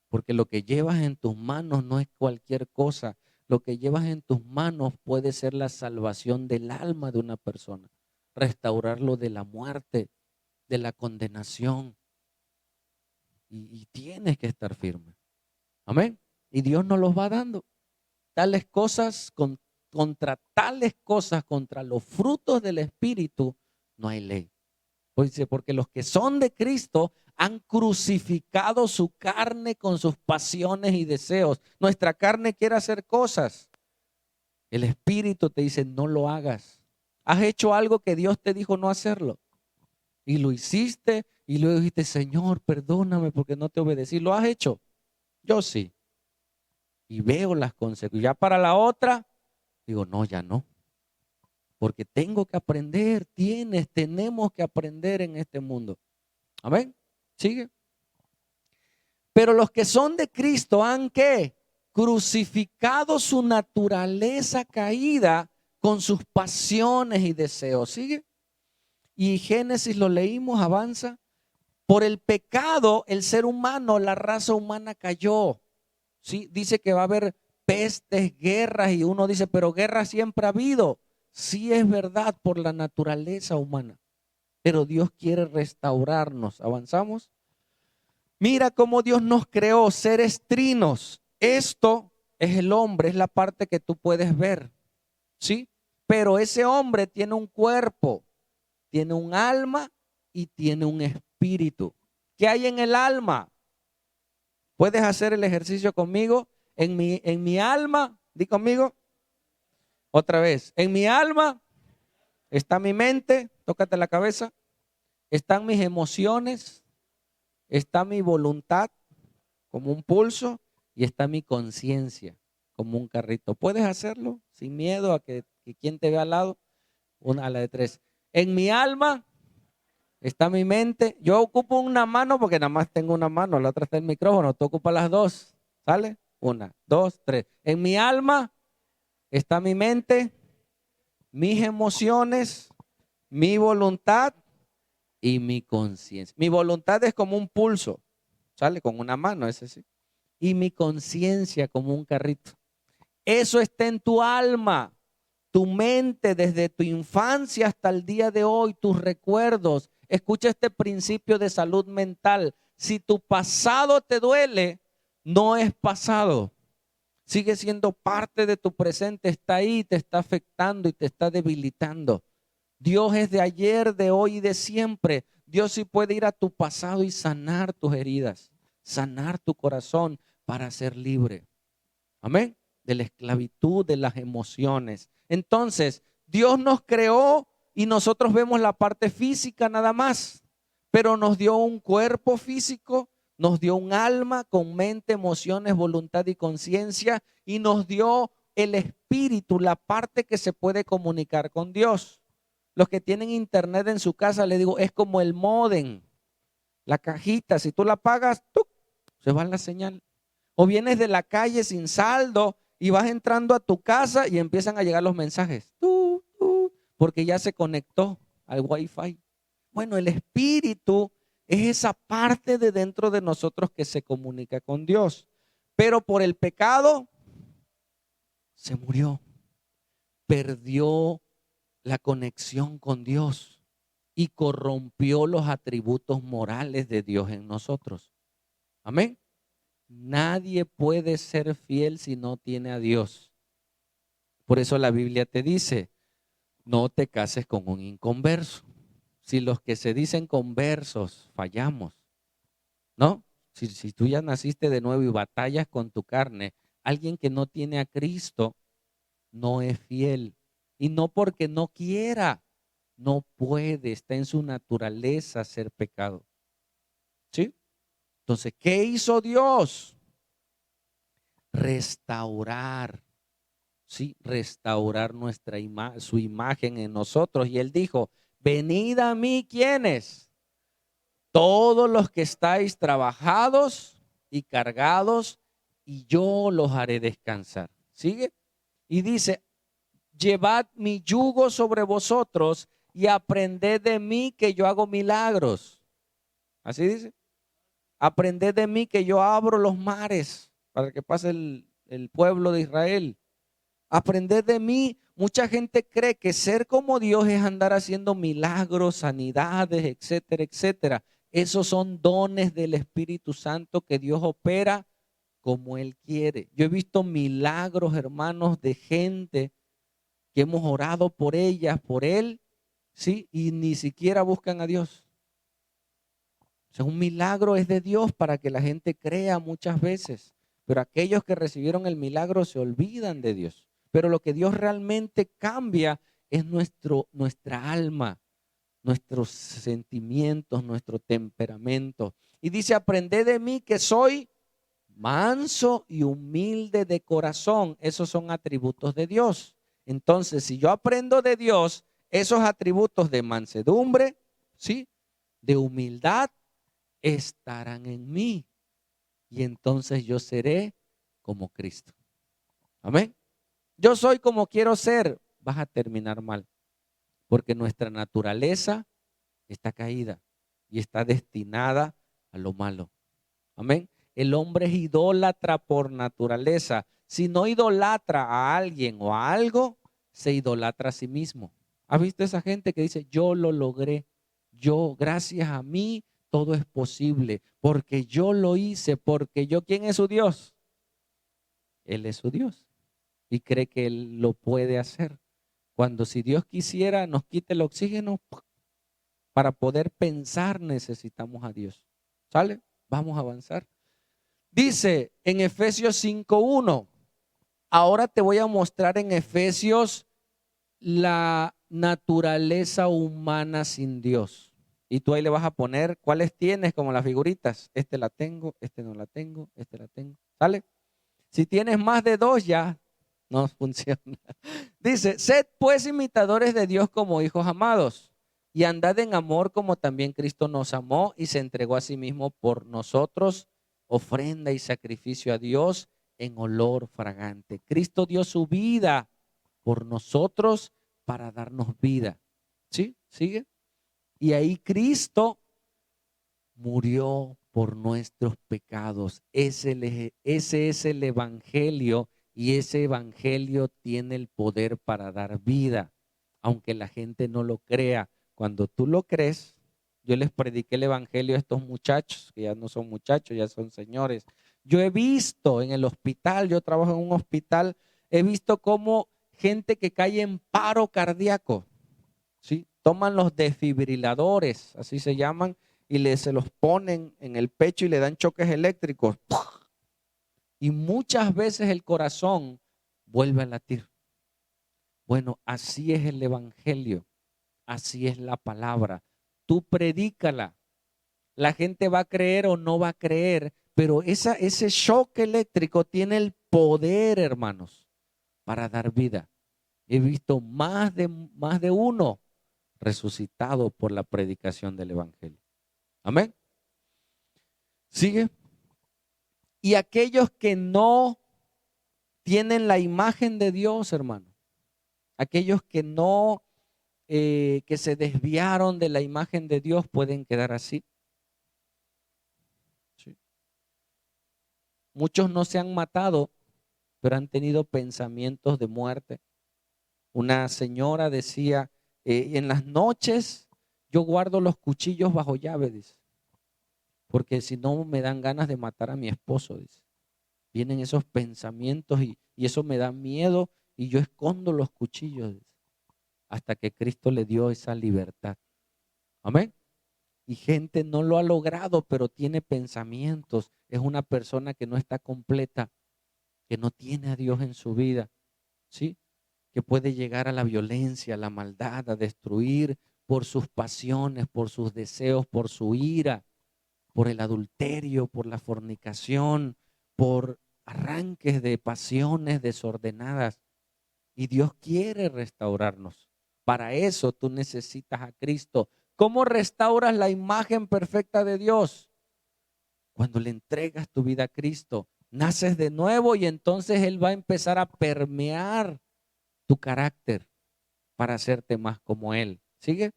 porque lo que llevas en tus manos no es cualquier cosa. Lo que llevas en tus manos puede ser la salvación del alma de una persona, restaurarlo de la muerte, de la condenación. Y tienes que estar firme. Amén. Y Dios nos los va dando. Tales cosas, contra tales cosas, contra los frutos del Espíritu, no hay ley. Pues dice, porque los que son de Cristo han crucificado su carne con sus pasiones y deseos. Nuestra carne quiere hacer cosas. El Espíritu te dice, no lo hagas. Has hecho algo que Dios te dijo no hacerlo. Y lo hiciste y luego dijiste, Señor, perdóname porque no te obedecí. ¿Lo has hecho? Yo sí. Y veo las consecuencias. Ya para la otra, digo, no, ya no. Porque tengo que aprender, tenemos que aprender en este mundo. Amén. Sigue. Pero los que son de Cristo han ¿qué? Crucificado su naturaleza caída con sus pasiones y deseos. Sigue. Y Génesis lo leímos, avanza. Por el pecado, el ser humano, la raza humana cayó. ¿Sí? Dice que va a haber pestes, guerras, y uno dice, pero guerra siempre ha habido. Sí es verdad por la naturaleza humana, pero Dios quiere restaurarnos. ¿Avanzamos? Mira cómo Dios nos creó, seres trinos. Esto es el hombre, es la parte que tú puedes ver, ¿sí? Pero ese hombre tiene un cuerpo, tiene un alma y tiene un espíritu. ¿Qué hay en el alma? ¿Puedes hacer el ejercicio conmigo? En mi alma, di conmigo, otra vez. En mi alma está mi mente, tócate la cabeza. Están mis emociones, está mi voluntad como un pulso y está mi conciencia como un carrito. ¿Puedes hacerlo sin miedo a que quien te vea al lado? A la de tres. En mi alma está mi mente. Yo ocupo una mano porque nada más tengo una mano, la otra está el micrófono. Tú ocupas las dos. ¿Sale? 1, 2, 3. En mi alma está mi mente, mis emociones, mi voluntad y mi conciencia. Mi voluntad es como un pulso, sale con una mano, ese sí. Y mi conciencia como un carrito. Eso está en tu alma, tu mente desde tu infancia hasta el día de hoy, tus recuerdos. Escucha este principio de salud mental. Si tu pasado te duele, no es pasado. Sigue siendo parte de tu presente, está ahí, te está afectando y te está debilitando. Dios es de ayer, de hoy y de siempre. Dios sí puede ir a tu pasado y sanar tus heridas, sanar tu corazón para ser libre. Amén. de la esclavitud de las emociones. Entonces, Dios nos creó y nosotros vemos la parte física nada más, pero nos dio un cuerpo físico, nos dio un alma con mente, emociones, voluntad y conciencia, y nos dio el espíritu, la parte que se puede comunicar con Dios. Los que tienen internet en su casa, les digo, es como el módem, la cajita, si tú la apagas, ¡tuc!, se va la señal. O vienes de la calle sin saldo y vas entrando a tu casa y empiezan a llegar los mensajes, porque ya se conectó al Wi-Fi. Bueno, el espíritu es esa parte de dentro de nosotros que se comunica con Dios. Pero por el pecado se murió, perdió la conexión con Dios y corrompió los atributos morales de Dios en nosotros. Amén. Nadie puede ser fiel si no tiene a Dios. Por eso la Biblia te dice, no te cases con un inconverso. Si los que se dicen conversos fallamos, ¿no? Si tú ya naciste de nuevo y batallas con tu carne, alguien que no tiene a Cristo no es fiel. Y no porque no quiera, no puede, está en su naturaleza ser pecado. ¿Sí? Entonces, ¿qué hizo Dios? Restaurar, ¿sí? Restaurar su imagen en nosotros. Y Él dijo, venid a mí, ¿quiénes? Todos los que estáis trabajados y cargados, y yo los haré descansar. ¿Sigue? Y dice, llevad mi yugo sobre vosotros y aprended de mí que yo hago milagros. Así dice. Aprended de mí que yo abro los mares para que pase el pueblo de Israel. Aprended de mí. Mucha gente cree que ser como Dios es andar haciendo milagros, sanidades, etcétera, etcétera. Esos son dones del Espíritu Santo que Dios opera como Él quiere. Yo he visto milagros, hermanos, de gente que hemos orado por ellas, por Él, ¿sí? Y ni siquiera buscan a Dios. O sea, un milagro es de Dios para que la gente crea muchas veces. Pero aquellos que recibieron el milagro se olvidan de Dios. Pero lo que Dios realmente cambia es nuestra alma, nuestros sentimientos, nuestro temperamento. Y dice, aprended de mí que soy manso y humilde de corazón. Esos son atributos de Dios. Entonces, si yo aprendo de Dios, esos atributos de mansedumbre, ¿sí?, de humildad, estarán en mí. Y entonces yo seré como Cristo. Amén. Yo soy como quiero ser, vas a terminar mal. Porque nuestra naturaleza está caída y está destinada a lo malo. Amén. El hombre es idólatra por naturaleza. Si no idolatra a alguien o a algo, se idolatra a sí mismo. ¿Has visto esa gente que dice, yo lo logré? Yo, gracias a mí, todo es posible. Porque yo lo hice, porque yo, ¿quién es su Dios? Él es su Dios. Y cree que Él lo puede hacer. Cuando si Dios quisiera, nos quite el oxígeno, para poder pensar necesitamos a Dios. ¿Sale? Vamos a avanzar. Dice en Efesios 5:1, ahora te voy a mostrar en Efesios la naturaleza humana sin Dios. Y tú ahí le vas a poner cuáles tienes como las figuritas. Este la tengo, este no la tengo, este la tengo. ¿Sale? Si tienes más de dos ya no funciona. Dice, sed pues imitadores de Dios como hijos amados y andad en amor como también Cristo nos amó y se entregó a sí mismo por nosotros, ofrenda y sacrificio a Dios en olor fragante. Cristo dio su vida por nosotros para darnos vida. ¿Sí? ¿Sigue? Y ahí Cristo murió por nuestros pecados. Ese es el evangelio y ese evangelio tiene el poder para dar vida, aunque la gente no lo crea. Cuando tú lo crees, yo les prediqué el evangelio a estos muchachos, que ya no son muchachos, ya son señores. Yo he visto en el hospital, yo trabajo en un hospital, he visto cómo gente que cae en paro cardíaco, ¿sí?, toman los desfibriladores, así se llaman, y se los ponen en el pecho y le dan choques eléctricos. Y muchas veces el corazón vuelve a latir. Bueno, así es el evangelio, así es la palabra. Tú predícala. La gente va a creer o no va a creer, pero ese shock eléctrico tiene el poder, hermanos, para dar vida. He visto más de uno resucitado por la predicación del evangelio. Amén. Sigue. Y aquellos que no tienen la imagen de Dios, hermano, aquellos que no, que se desviaron de la imagen de Dios pueden quedar así. Sí. Muchos no se han matado, pero han tenido pensamientos de muerte. Una señora decía, en las noches yo guardo los cuchillos bajo llave, dice, porque si no me dan ganas de matar a mi esposo, dice. Vienen esos pensamientos y eso me da miedo y yo escondo los cuchillos, dice, hasta que Cristo le dio esa libertad. Amén. Y gente no lo ha logrado, pero tiene pensamientos. Es una persona que no está completa, que no tiene a Dios en su vida, ¿sí? Que puede llegar a la violencia, a la maldad, a destruir por sus pasiones, por sus deseos, por su ira, por el adulterio, por la fornicación, por arranques de pasiones desordenadas. Y Dios quiere restaurarnos. Para eso tú necesitas a Cristo. ¿Cómo restauras la imagen perfecta de Dios? Cuando le entregas tu vida a Cristo, naces de nuevo y entonces Él va a empezar a permear tu carácter para hacerte más como Él. ¿Sigue?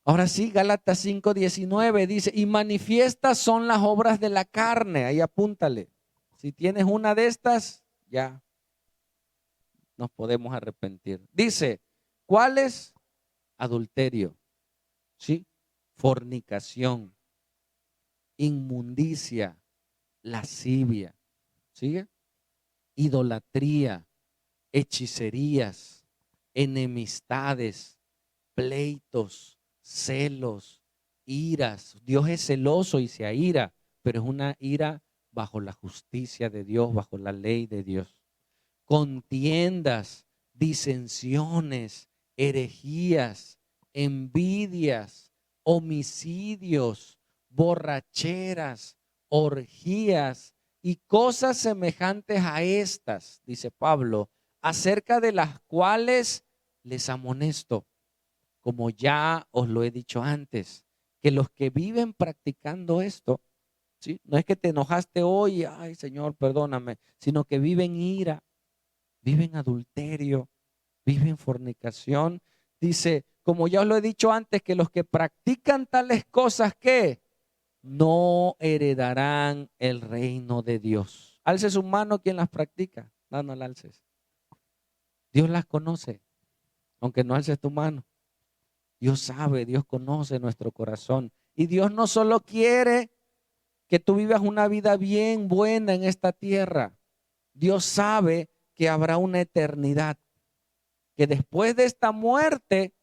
Ahora sí, Gálatas 5:19 dice, y manifiestas son las obras de la carne. Ahí apúntale. Si tienes una de estas, ya nos podemos arrepentir. Dice, ¿cuáles? Adulterio, ¿sí? Fornicación, inmundicia, lascivia, ¿sigue? Idolatría, hechicerías, enemistades, pleitos, celos, iras. Dios es celoso y se aira, pero es una ira bajo la justicia de Dios, bajo la ley de Dios. Contiendas, disensiones, herejías, envidias, homicidios, borracheras, orgías y cosas semejantes a estas, dice Pablo, acerca de las cuales les amonesto, como ya os lo he dicho antes, que los que viven practicando esto, ¿sí? No es que te enojaste hoy, ay Señor, perdóname, sino que viven ira, viven adulterio, viven fornicación. Dice, como ya os lo he dicho antes, que los que practican tales cosas, ¿qué? No heredarán el reino de Dios. Alce su mano quien las practica. No, no la alces. Dios las conoce, aunque no alces tu mano. Dios sabe, Dios conoce nuestro corazón. Y Dios no solo quiere que tú vivas una vida bien buena en esta tierra. Dios sabe que habrá una eternidad, que después de esta muerte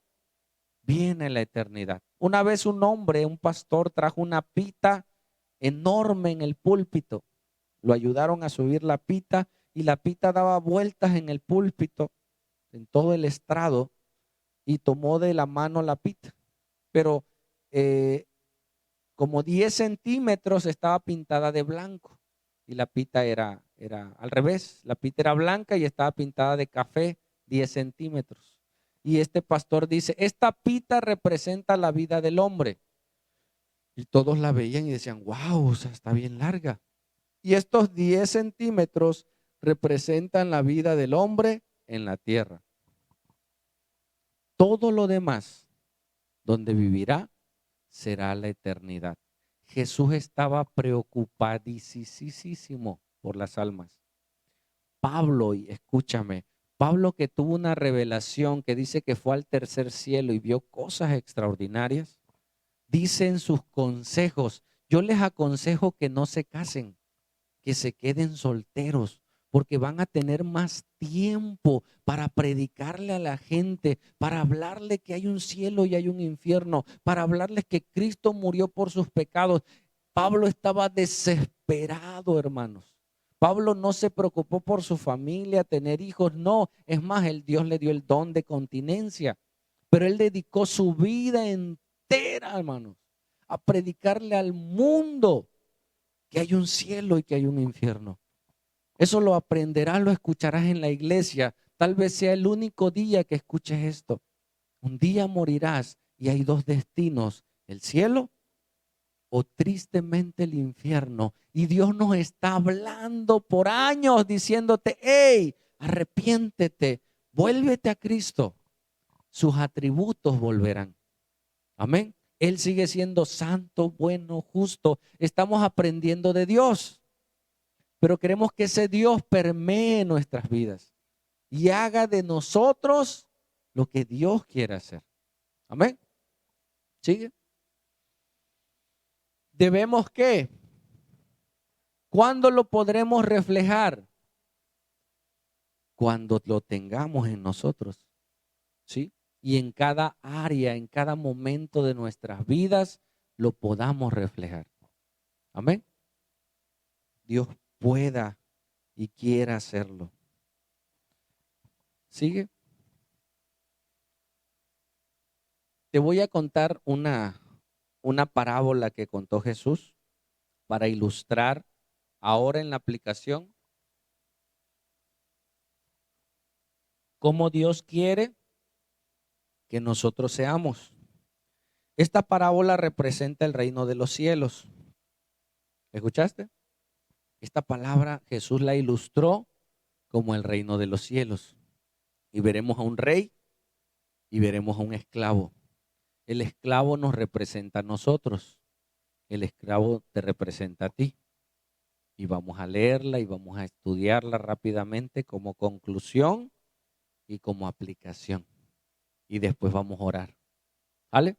viene la eternidad. Una vez un hombre, un pastor, trajo una pita enorme en el púlpito. Lo ayudaron a subir la pita y la pita daba vueltas en el púlpito, en todo el estrado, y tomó de la mano la pita. Pero como 10 centímetros estaba pintada de blanco y la pita era al revés. La pita era blanca y estaba pintada de café, 10 centímetros. Y este pastor dice, esta pita representa la vida del hombre. Y todos la veían y decían, wow, o sea, está bien larga. Y estos 10 centímetros representan la vida del hombre en la tierra. Todo lo demás, donde vivirá, será la eternidad. Jesús estaba preocupadísimo por las almas. Pablo, y escúchame, Pablo que tuvo una revelación que dice que fue al tercer cielo y vio cosas extraordinarias, dice en sus consejos, yo les aconsejo que no se casen, que se queden solteros, porque van a tener más tiempo para predicarle a la gente, para hablarle que hay un cielo y hay un infierno, para hablarles que Cristo murió por sus pecados. Pablo estaba desesperado, hermanos, Pablo no se preocupó por su familia, tener hijos, no. Es más, Dios le dio el don de continencia. Pero él dedicó su vida entera, hermanos, a predicarle al mundo que hay un cielo y que hay un infierno. Eso lo aprenderás, lo escucharás en la iglesia. Tal vez sea el único día que escuches esto. Un día morirás y hay dos destinos, el cielo o tristemente el infierno. Y Dios nos está hablando por años diciéndote, hey, arrepiéntete, vuélvete a Cristo. Sus atributos volverán. Amén. Él sigue siendo santo, bueno, justo. Estamos aprendiendo de Dios, pero queremos que ese Dios permee nuestras vidas y haga de nosotros lo que Dios quiere hacer. Amén. ¿Sigue? Debemos que, ¿cuándo lo podremos reflejar? Cuando lo tengamos en nosotros. ¿Sí? Y en cada área, en cada momento de nuestras vidas, lo podamos reflejar. Amén. Dios pueda y quiera hacerlo. ¿Sigue? Te voy a contar una parábola que contó Jesús para ilustrar ahora en la aplicación cómo Dios quiere que nosotros seamos. Esta parábola representa el reino de los cielos. ¿Escuchaste? Esta palabra Jesús la ilustró como el reino de los cielos. Y veremos a un rey y veremos a un esclavo. El esclavo nos representa a nosotros. El esclavo te representa a ti. Y vamos a leerla y vamos a estudiarla rápidamente como conclusión y como aplicación. Y después vamos a orar. ¿Vale?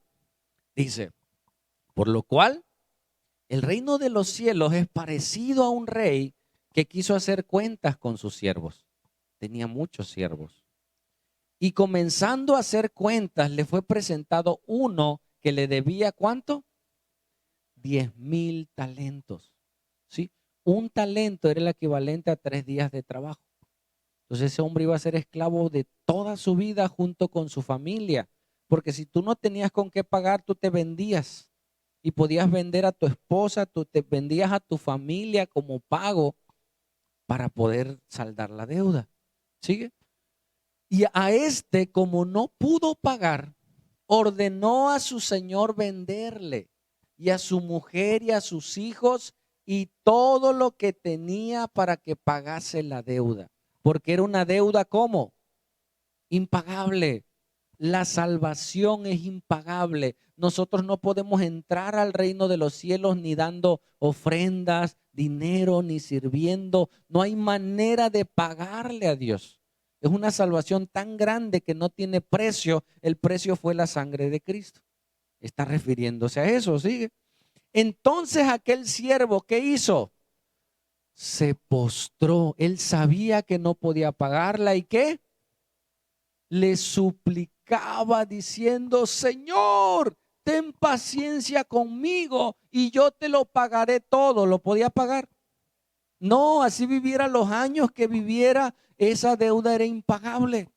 Dice, por lo cual, el reino de los cielos es parecido a un rey que quiso hacer cuentas con sus siervos. Tenía muchos siervos. Y comenzando a hacer cuentas, le fue presentado uno que le debía ¿cuánto? 10,000 talentos. ¿Sí? Un talento era el equivalente a 3 días de trabajo. Entonces ese hombre iba a ser esclavo de toda su vida junto con su familia. Porque si tú no tenías con qué pagar, tú te vendías. Y podías vender a tu esposa, tú te vendías a tu familia como pago para poder saldar la deuda. ¿Sigue? Y a este, como no pudo pagar, ordenó a su señor venderle y a su mujer y a sus hijos y todo lo que tenía para que pagase la deuda. Porque era una deuda ¿cómo? Impagable. La salvación es impagable. Nosotros no podemos entrar al reino de los cielos ni dando ofrendas, dinero, ni sirviendo. No hay manera de pagarle a Dios. Es una salvación tan grande que no tiene precio. El precio fue la sangre de Cristo. Está refiriéndose a eso, ¿sigue? Entonces aquel siervo, ¿qué hizo? Se postró. Él sabía que no podía pagarla. ¿Y qué? Le suplicaba diciendo, Señor, ten paciencia conmigo y yo te lo pagaré todo. ¿Lo podía pagar? No, así viviera los años que viviera, esa deuda era impagable.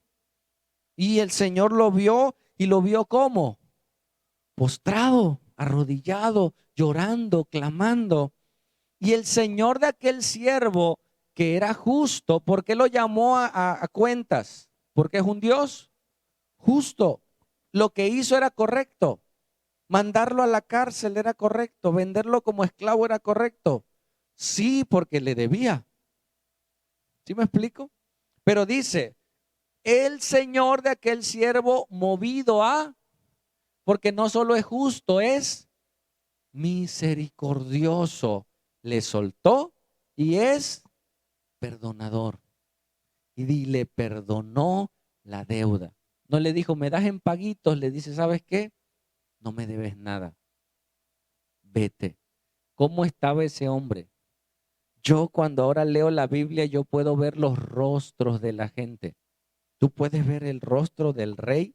Y el Señor lo vio y lo vio como postrado, arrodillado, llorando, clamando. Y el Señor de aquel siervo que era justo, ¿por qué lo llamó a cuentas? Porque es un Dios justo. Lo que hizo era correcto. Mandarlo a la cárcel era correcto. Venderlo como esclavo era correcto. Sí, porque le debía. ¿Sí me explico? Pero dice, el Señor de aquel siervo movido a, porque no solo es justo, es misericordioso. Le soltó y es perdonador. Y le perdonó la deuda. No le dijo, me das en paguitos, le dice, ¿sabes qué? No me debes nada. Vete. ¿Cómo estaba ese hombre? Yo cuando ahora leo la Biblia, yo puedo ver los rostros de la gente. Tú puedes ver el rostro del rey,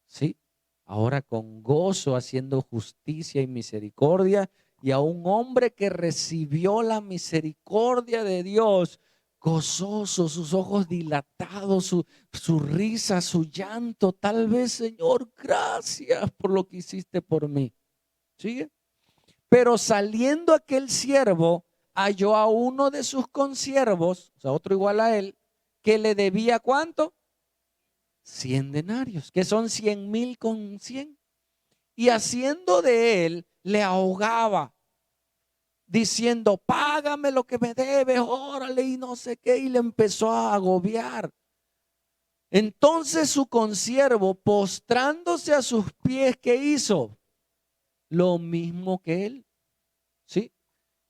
¿sí? Ahora con gozo, haciendo justicia y misericordia. Y a un hombre que recibió la misericordia de Dios, gozoso, sus ojos dilatados, su risa, su llanto. Tal vez, Señor, gracias por lo que hiciste por mí. ¿Sigue? Pero saliendo aquel siervo, halló a uno de sus consiervos, o sea, otro igual a él, que le debía ¿cuánto? 100 denarios, que son 100,000 con 100. Y haciendo de él, le ahogaba, diciendo, págame lo que me debes, órale, y no sé qué, y le empezó a agobiar. Entonces su consiervo, postrándose a sus pies, ¿qué hizo? Lo mismo que él, ¿sí?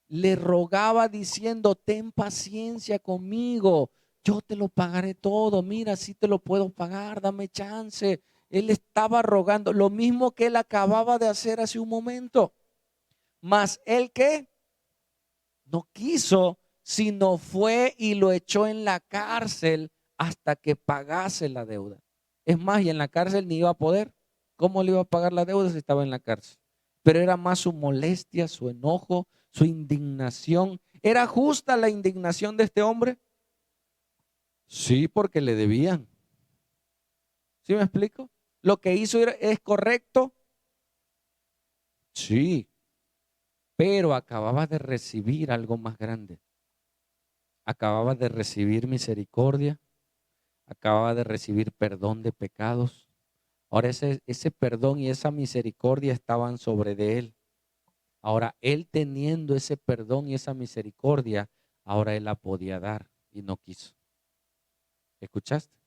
Le rogaba diciendo, ten paciencia conmigo, yo te lo pagaré todo, mira, si te lo puedo pagar, dame chance. Él estaba rogando, lo mismo que él acababa de hacer hace un momento. Mas él, ¿qué? No quiso, sino fue y lo echó en la cárcel hasta que pagase la deuda. Es más, y en la cárcel ni iba a poder. ¿Cómo le iba a pagar la deuda si estaba en la cárcel? Pero era más su molestia, su enojo, su indignación. ¿Era justa la indignación de este hombre? Sí, porque le debían. ¿Sí me explico? ¿Lo que hizo es correcto? Sí, pero acababa de recibir algo más grande. Acababa de recibir misericordia, acababa de recibir perdón de pecados. Ahora ese perdón y esa misericordia estaban sobre de él. Ahora él teniendo ese perdón y esa misericordia, ahora él la podía dar y no quiso. ¿Escuchaste?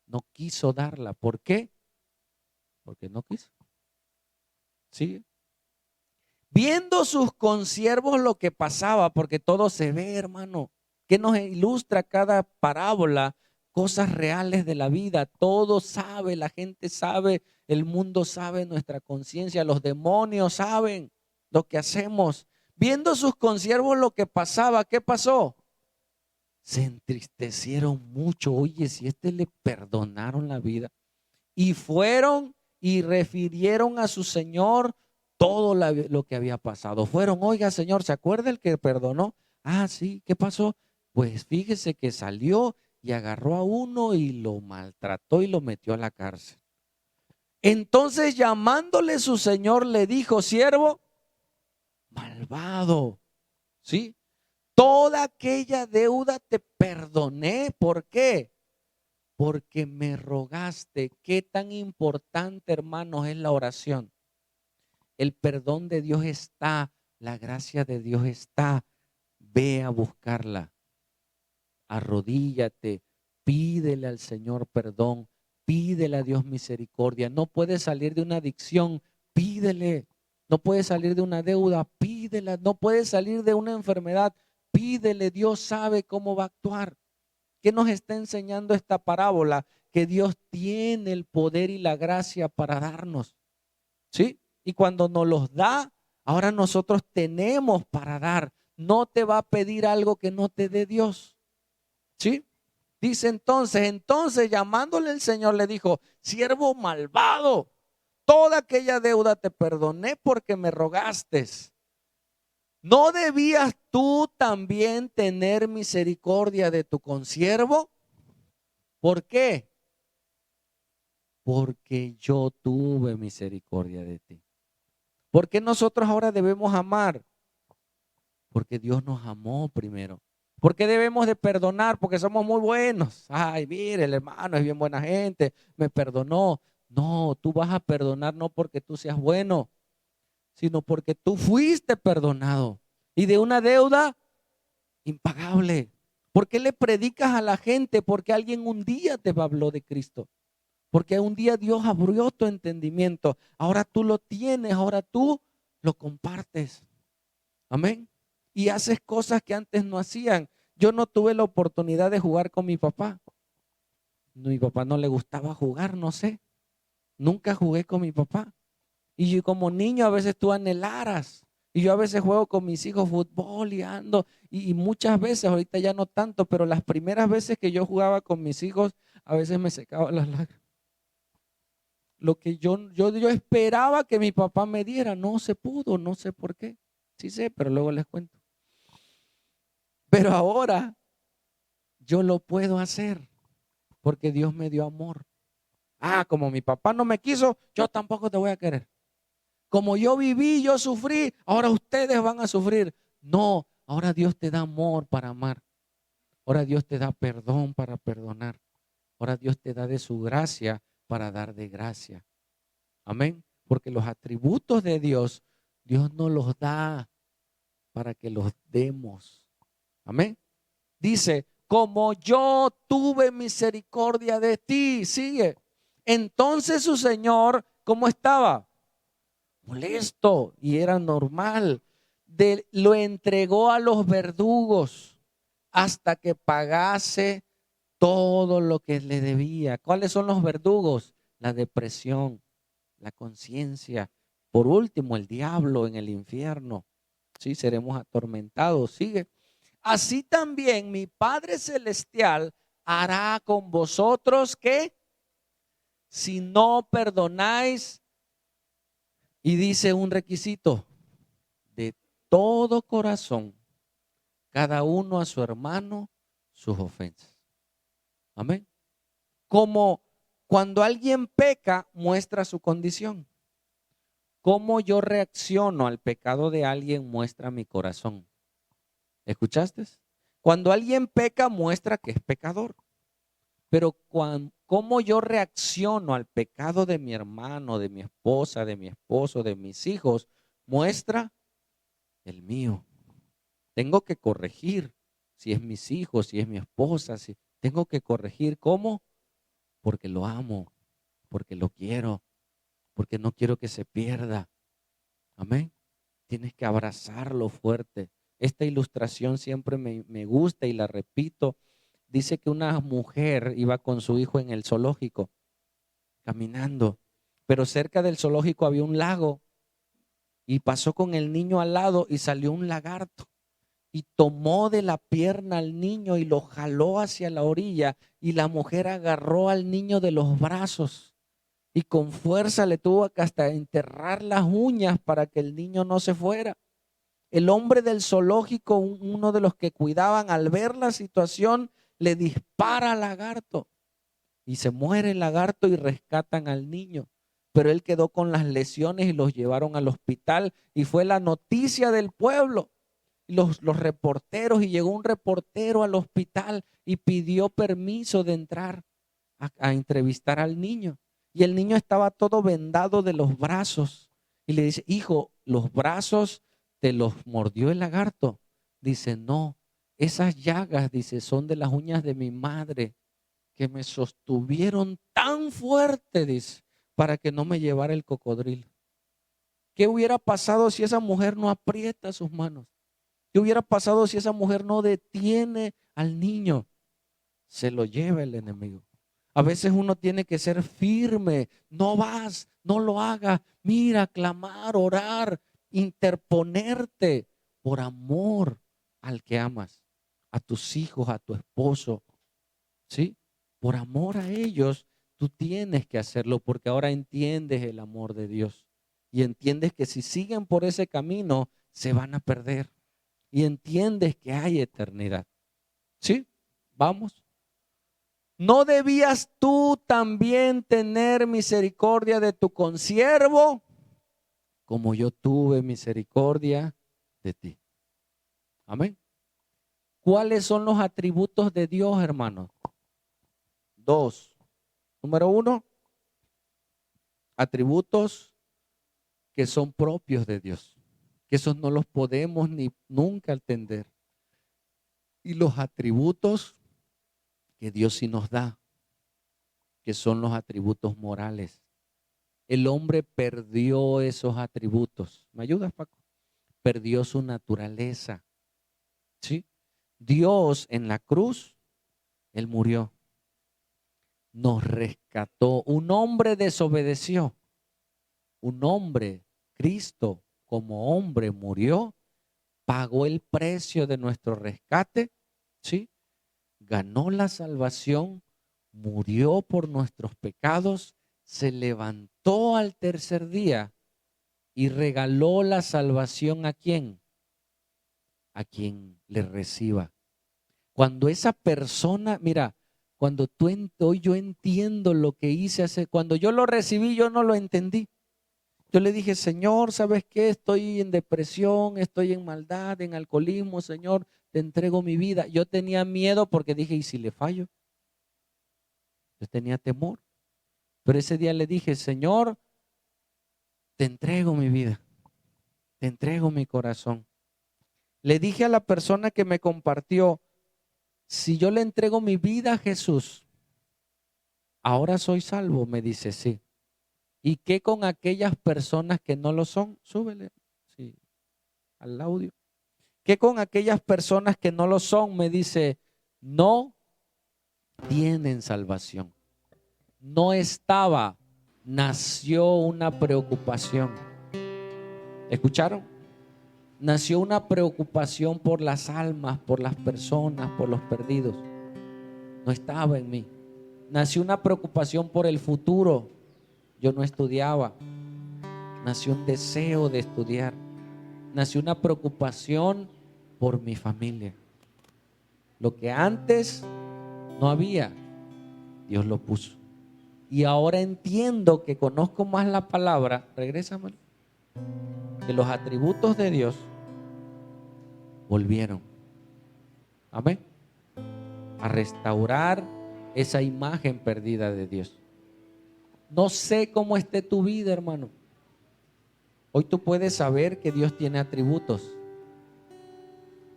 No quiso darla. ¿Por qué? Porque no quiso. ¿Sigue? Viendo sus consiervos lo que pasaba, porque todo se ve, hermano, que nos ilustra cada parábola, cosas reales de la vida. Todo sabe, la gente sabe, el mundo sabe, nuestra conciencia, los demonios saben lo que hacemos. Viendo sus consiervos lo que pasaba, ¿qué pasó? Se entristecieron mucho. Oye, si le perdonaron la vida. Y fueron y refirieron a su señor todo lo que había pasado. Fueron, oiga, señor, ¿se acuerda el que perdonó? Ah, sí, ¿qué pasó? Pues fíjese que salió y agarró a uno y lo maltrató y lo metió a la cárcel. Entonces, llamándole su señor, le dijo, siervo malvado, ¿sí? Toda aquella deuda te perdoné. ¿Por qué? Porque me rogaste. Qué tan importante, hermanos, es la oración. El perdón de Dios está, la gracia de Dios está. Ve a buscarla. Arrodíllate, pídele al Señor perdón, pídele a Dios misericordia. No puedes salir de una adicción, pídele. No puedes salir de una deuda, pídela. No puedes salir de una enfermedad, pídele. Dios sabe cómo va a actuar. ¿Qué nos está enseñando esta parábola? Que Dios tiene el poder y la gracia para darnos, ¿sí? Y cuando nos los da, ahora nosotros tenemos para dar. No te va a pedir algo que no te dé Dios, ¿sí? Dice entonces llamándole el Señor le dijo, siervo malvado, toda aquella deuda te perdoné porque me rogaste. ¿No debías tú también tener misericordia de tu consiervo? ¿Por qué? Porque yo tuve misericordia de ti. ¿Por qué nosotros ahora debemos amar? Porque Dios nos amó primero. ¿Por qué debemos de perdonar? Porque somos muy buenos. Ay, mire, el hermano es bien buena gente, me perdonó. No, tú vas a perdonar no porque tú seas bueno, sino porque tú fuiste perdonado. Y de una deuda impagable. ¿Por qué le predicas a la gente? Porque alguien un día te habló de Cristo. Porque un día Dios abrió tu entendimiento. Ahora tú lo tienes, ahora tú lo compartes. Amén. Y haces cosas que antes no hacían. Yo no tuve la oportunidad de jugar con mi papá. Mi papá no le gustaba jugar, no sé. Nunca jugué con mi papá. Y yo como niño a veces tú anhelaras. Y yo a veces juego con mis hijos fútbol y ando. Y muchas veces, ahorita ya no tanto, pero las primeras veces que yo jugaba con mis hijos, a veces me secaba las lágrimas. lo que yo esperaba que mi papá me diera. No se pudo, no sé por qué. Sí sé, pero luego les cuento. Pero ahora yo lo puedo hacer porque Dios me dio amor. Ah, como mi papá no me quiso, yo tampoco te voy a querer. Como yo viví, yo sufrí, ahora ustedes van a sufrir. No, ahora Dios te da amor para amar. Ahora Dios te da perdón para perdonar. Ahora Dios te da de su gracia para dar de gracia. Amén. Porque los atributos de Dios, Dios nos los da para que los demos. Amén. Dice, como yo tuve misericordia de ti, sigue. Entonces su Señor, ¿cómo estaba? Molesto, y era normal. Lo entregó a los verdugos hasta que pagase todo lo que le debía. ¿Cuáles son los verdugos? La depresión, la conciencia. Por último, el diablo en el infierno. Sí, seremos atormentados. Sigue. Así también mi Padre Celestial hará con vosotros que si no perdonáis, y dice un requisito, de todo corazón, cada uno a su hermano sus ofensas. Amén. Como cuando alguien peca, muestra su condición. Cómo yo reacciono al pecado de alguien muestra mi corazón. ¿Escuchaste? Cuando alguien peca, muestra que es pecador. Pero cómo yo reacciono al pecado de mi hermano, de mi esposa, de mi esposo, de mis hijos, muestra el mío. Tengo que corregir si es mis hijos, si es mi esposa, si tengo que corregir. ¿Cómo? Porque lo amo, porque lo quiero, porque no quiero que se pierda. Amén. Tienes que abrazarlo fuerte. Esta ilustración siempre me gusta y la repito. Dice que una mujer iba con su hijo en el zoológico, caminando, pero cerca del zoológico había un lago y pasó con el niño al lado y salió un lagarto y tomó de la pierna al niño y lo jaló hacia la orilla y la mujer agarró al niño de los brazos y con fuerza le tuvo que hasta enterrar las uñas para que el niño no se fuera. El hombre del zoológico, uno de los que cuidaban, al ver la situación, le dispara al lagarto y se muere el lagarto y rescatan al niño. Pero él quedó con las lesiones y los llevaron al hospital y fue la noticia del pueblo. Los reporteros, y llegó un reportero al hospital y pidió permiso de entrar a entrevistar al niño. Y el niño estaba todo vendado de los brazos. Y le dice, hijo, ¿los brazos te los mordió el lagarto? Dice, no, esas llagas, dice, son de las uñas de mi madre que me sostuvieron tan fuerte, dice, para que no me llevara el cocodrilo. ¿Qué hubiera pasado si esa mujer no aprieta sus manos? ¿Qué hubiera pasado si esa mujer no detiene al niño? Se lo lleva el enemigo. A veces uno tiene que ser firme. No vas, no lo hagas. Mira, clamar, orar, interponerte por amor al que amas, a tus hijos, a tu esposo. ¿Sí? Por amor a ellos, tú tienes que hacerlo porque ahora entiendes el amor de Dios y entiendes que si siguen por ese camino, se van a perder y entiendes que hay eternidad. ¿Sí? Vamos. ¿No debías tú también tener misericordia de tu consiervo como yo tuve misericordia de ti? Amén. ¿Cuáles son los atributos de Dios, hermanos? Dos. Número uno, atributos que son propios de Dios, que esos no los podemos ni nunca entender. Y los atributos que Dios sí nos da, que son los atributos morales. El hombre perdió esos atributos. ¿Me ayudas, Paco? Perdió su naturaleza. ¿Sí? Dios en la cruz, Él murió. Nos rescató. Un hombre desobedeció. Un hombre, Cristo, como hombre murió, pagó el precio de nuestro rescate, ¿sí? Ganó la salvación, murió por nuestros pecados, se levantó al tercer día y regaló la salvación ¿a quién? A quien le reciba. Cuando esa persona, mira, cuando hoy yo entiendo lo que hice cuando yo lo recibí, yo no lo entendí. Yo le dije, Señor, ¿sabes qué? Estoy en depresión, estoy en maldad, en alcoholismo, Señor, te entrego mi vida. Yo tenía miedo porque dije, ¿y si le fallo? Yo tenía temor. Pero ese día le dije, Señor, te entrego mi vida, te entrego mi corazón. Le dije a la persona que me compartió, si yo le entrego mi vida a Jesús, ahora soy salvo, me dice, sí. ¿Y qué con aquellas personas que no lo son? Súbele, sí, al audio. ¿Qué con aquellas personas que no lo son? Me dice, no tienen salvación. No estaba, nació una preocupación. ¿Escucharon? Nació una preocupación por las almas, por las personas, por los perdidos. No estaba en mí. Nació una preocupación por el futuro. Yo no estudiaba. Nació un deseo de estudiar. Nació una preocupación por mi familia. Lo que antes no había, Dios lo puso. Y ahora entiendo que conozco más la palabra, regrésame, que los atributos de Dios volvieron. Amén. A restaurar esa imagen perdida de Dios. No sé cómo esté tu vida, hermano. Hoy tú puedes saber que Dios tiene atributos.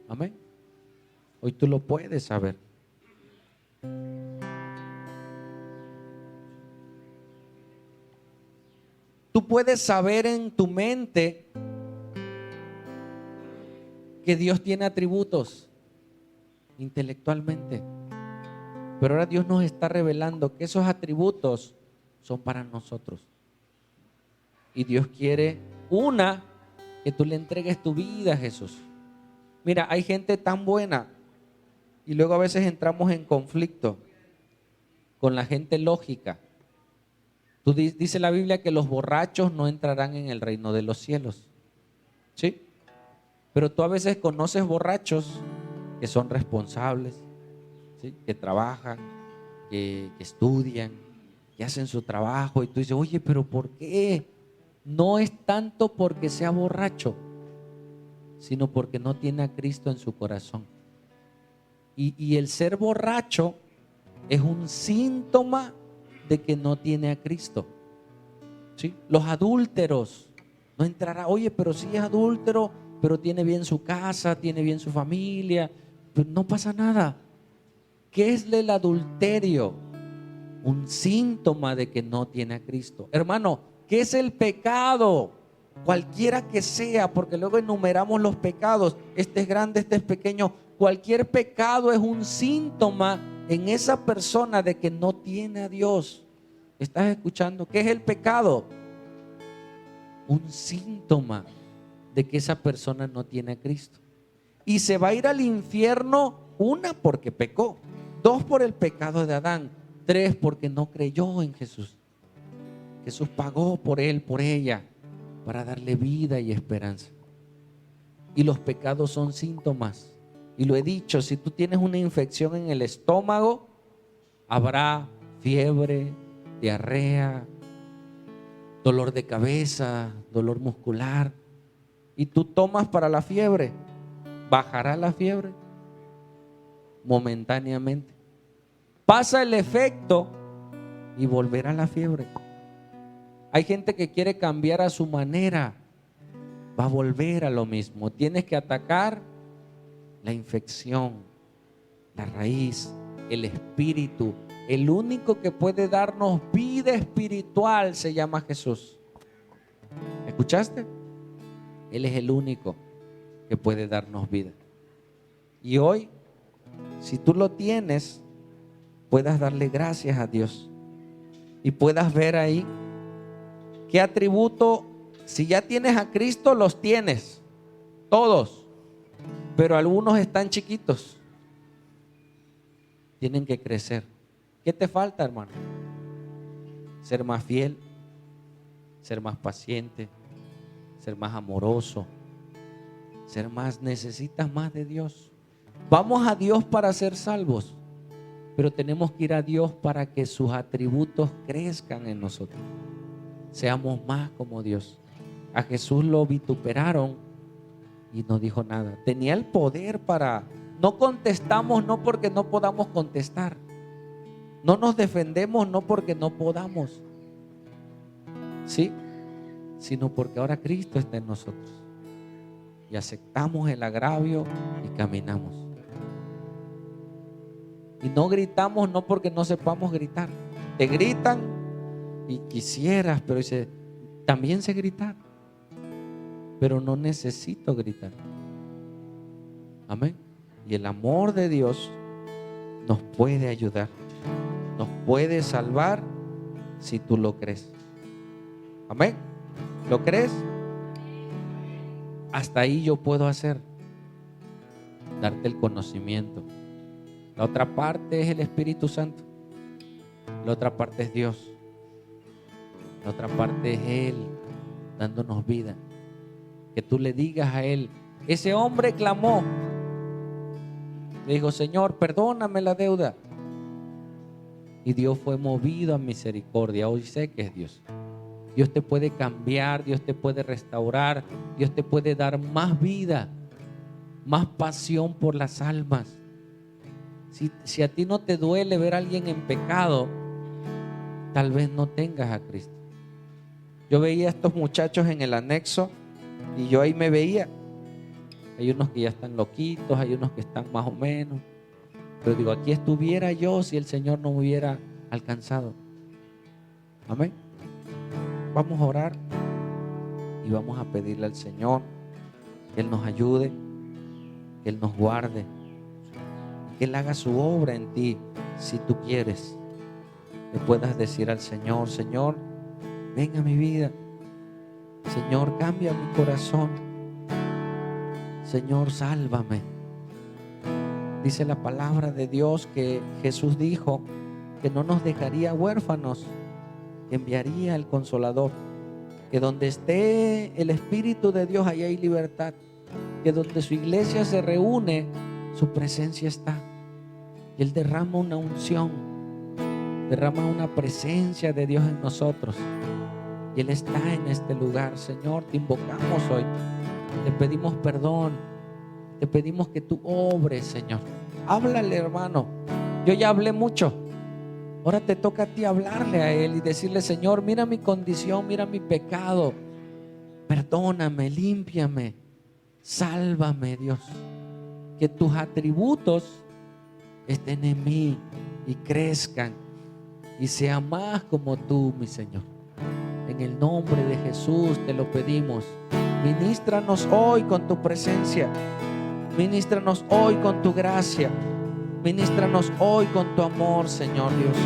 Amén. Hoy tú lo puedes saber. Tú puedes saber en tu mente que Dios tiene atributos intelectualmente. Pero ahora Dios nos está revelando que esos atributos son para nosotros. Y Dios quiere, que tú le entregues tu vida a Jesús. Mira, hay gente tan buena y luego a veces entramos en conflicto con la gente lógica. Dice la Biblia que los borrachos no entrarán en el reino de los cielos. ¿Sí? Pero tú a veces conoces borrachos que son responsables, ¿sí? Que trabajan, que estudian, que hacen su trabajo y tú dices, oye, pero ¿por qué? No es tanto porque sea borracho, sino porque no tiene a Cristo en su corazón. Y el ser borracho es un síntoma de que no tiene a Cristo. ¿Sí? Los adúlteros no entrará, oye, pero si es adúltero, pero tiene bien su casa, tiene bien su familia, pues no pasa nada. ¿Qué es el adulterio? Un síntoma de que no tiene a Cristo. Hermano, ¿qué es el pecado? Cualquiera que sea, porque luego enumeramos los pecados. Este es grande, este es pequeño. Cualquier pecado es un síntoma en esa persona de que no tiene a Dios. ¿Estás escuchando? ¿Qué es el pecado? Un síntoma de que esa persona no tiene a Cristo. Y se va a ir al infierno, una, porque pecó. Dos, por el pecado de Adán. Tres, porque no creyó en Jesús. Jesús pagó por él, por ella, para darle vida y esperanza. Y los pecados son síntomas. Y lo he dicho, si tú tienes una infección en el estómago, habrá fiebre, diarrea, dolor de cabeza, dolor muscular. Y tú tomas para la fiebre, bajará la fiebre momentáneamente. Pasa el efecto y volverá la fiebre. Hay gente que quiere cambiar a su manera, va a volver a lo mismo. Tienes que atacar la infección, la raíz, el espíritu. El único que puede darnos vida espiritual se llama Jesús. ¿Escuchaste? Él es el único que puede darnos vida. Y hoy, si tú lo tienes, puedas darle gracias a Dios y puedas ver ahí qué atributo, si ya tienes a Cristo, los tienes, todos, pero algunos están chiquitos, tienen que crecer. ¿Qué te falta, hermano? ser más fiel, ser más paciente, ser más amoroso, ser más, necesitas más de Dios. Vamos a Dios para ser salvos, pero tenemos que ir a Dios para que sus atributos crezcan en nosotros. Seamos más como Dios. A Jesús lo vituperaron y no dijo nada. Tenía el poder para... No contestamos no porque no podamos contestar. No nos defendemos no porque no podamos, ¿sí? Sino porque ahora Cristo está en nosotros. Y aceptamos el agravio y caminamos. Y no gritamos no porque no sepamos gritar. Te gritan y quisieras, pero dice, también sé gritar, pero no necesito gritar. Amén. Y el amor de Dios nos puede ayudar, nos puede salvar si tú lo crees. Amén. ¿Lo crees? Hasta ahí yo puedo hacer, darte el conocimiento. La otra parte es el Espíritu Santo. La otra parte es Dios. La otra parte es Él dándonos vida. Que tú le digas a Él. Ese hombre clamó. Le dijo, Señor, perdóname la deuda. Y Dios fue movido a misericordia. Hoy sé que es Dios. Dios te puede cambiar, Dios te puede restaurar, Dios te puede dar más vida, más pasión por las almas. Si a ti no te duele ver a alguien en pecado, tal vez no tengas a Cristo. Yo veía a estos muchachos en el anexo y yo ahí me veía. Hay unos que ya están loquitos, hay unos que están más o menos. Pero digo, aquí estuviera yo si el Señor no me hubiera alcanzado. Amén. Vamos a orar y vamos a pedirle al Señor que Él nos ayude, que Él nos guarde, que Él haga su obra en ti. Si tú quieres, le puedas decir al Señor, Señor, ven a mi vida. Señor, cambia mi corazón. Señor, sálvame. Dice la palabra de Dios que Jesús dijo que no nos dejaría huérfanos, que enviaría el Consolador, que donde esté el Espíritu de Dios, allá hay libertad, que donde su iglesia se reúne, su presencia está. Y Él derrama una unción, derrama una presencia de Dios en nosotros. Y Él está en este lugar. Señor, te invocamos hoy. Te pedimos perdón. Te pedimos que tú obres, Señor. Háblale, hermano. Yo ya hablé mucho. Ahora te toca a ti hablarle a Él y decirle, Señor, mira mi condición, mira mi pecado. Perdóname, límpiame. Sálvame, Dios. Que tus atributos estén en mí y crezcan y sea más como tú, mi Señor. En el nombre de Jesús te lo pedimos. Ministranos hoy con tu presencia. Ministranos hoy con tu gracia. Ministranos hoy con tu amor, Señor Dios.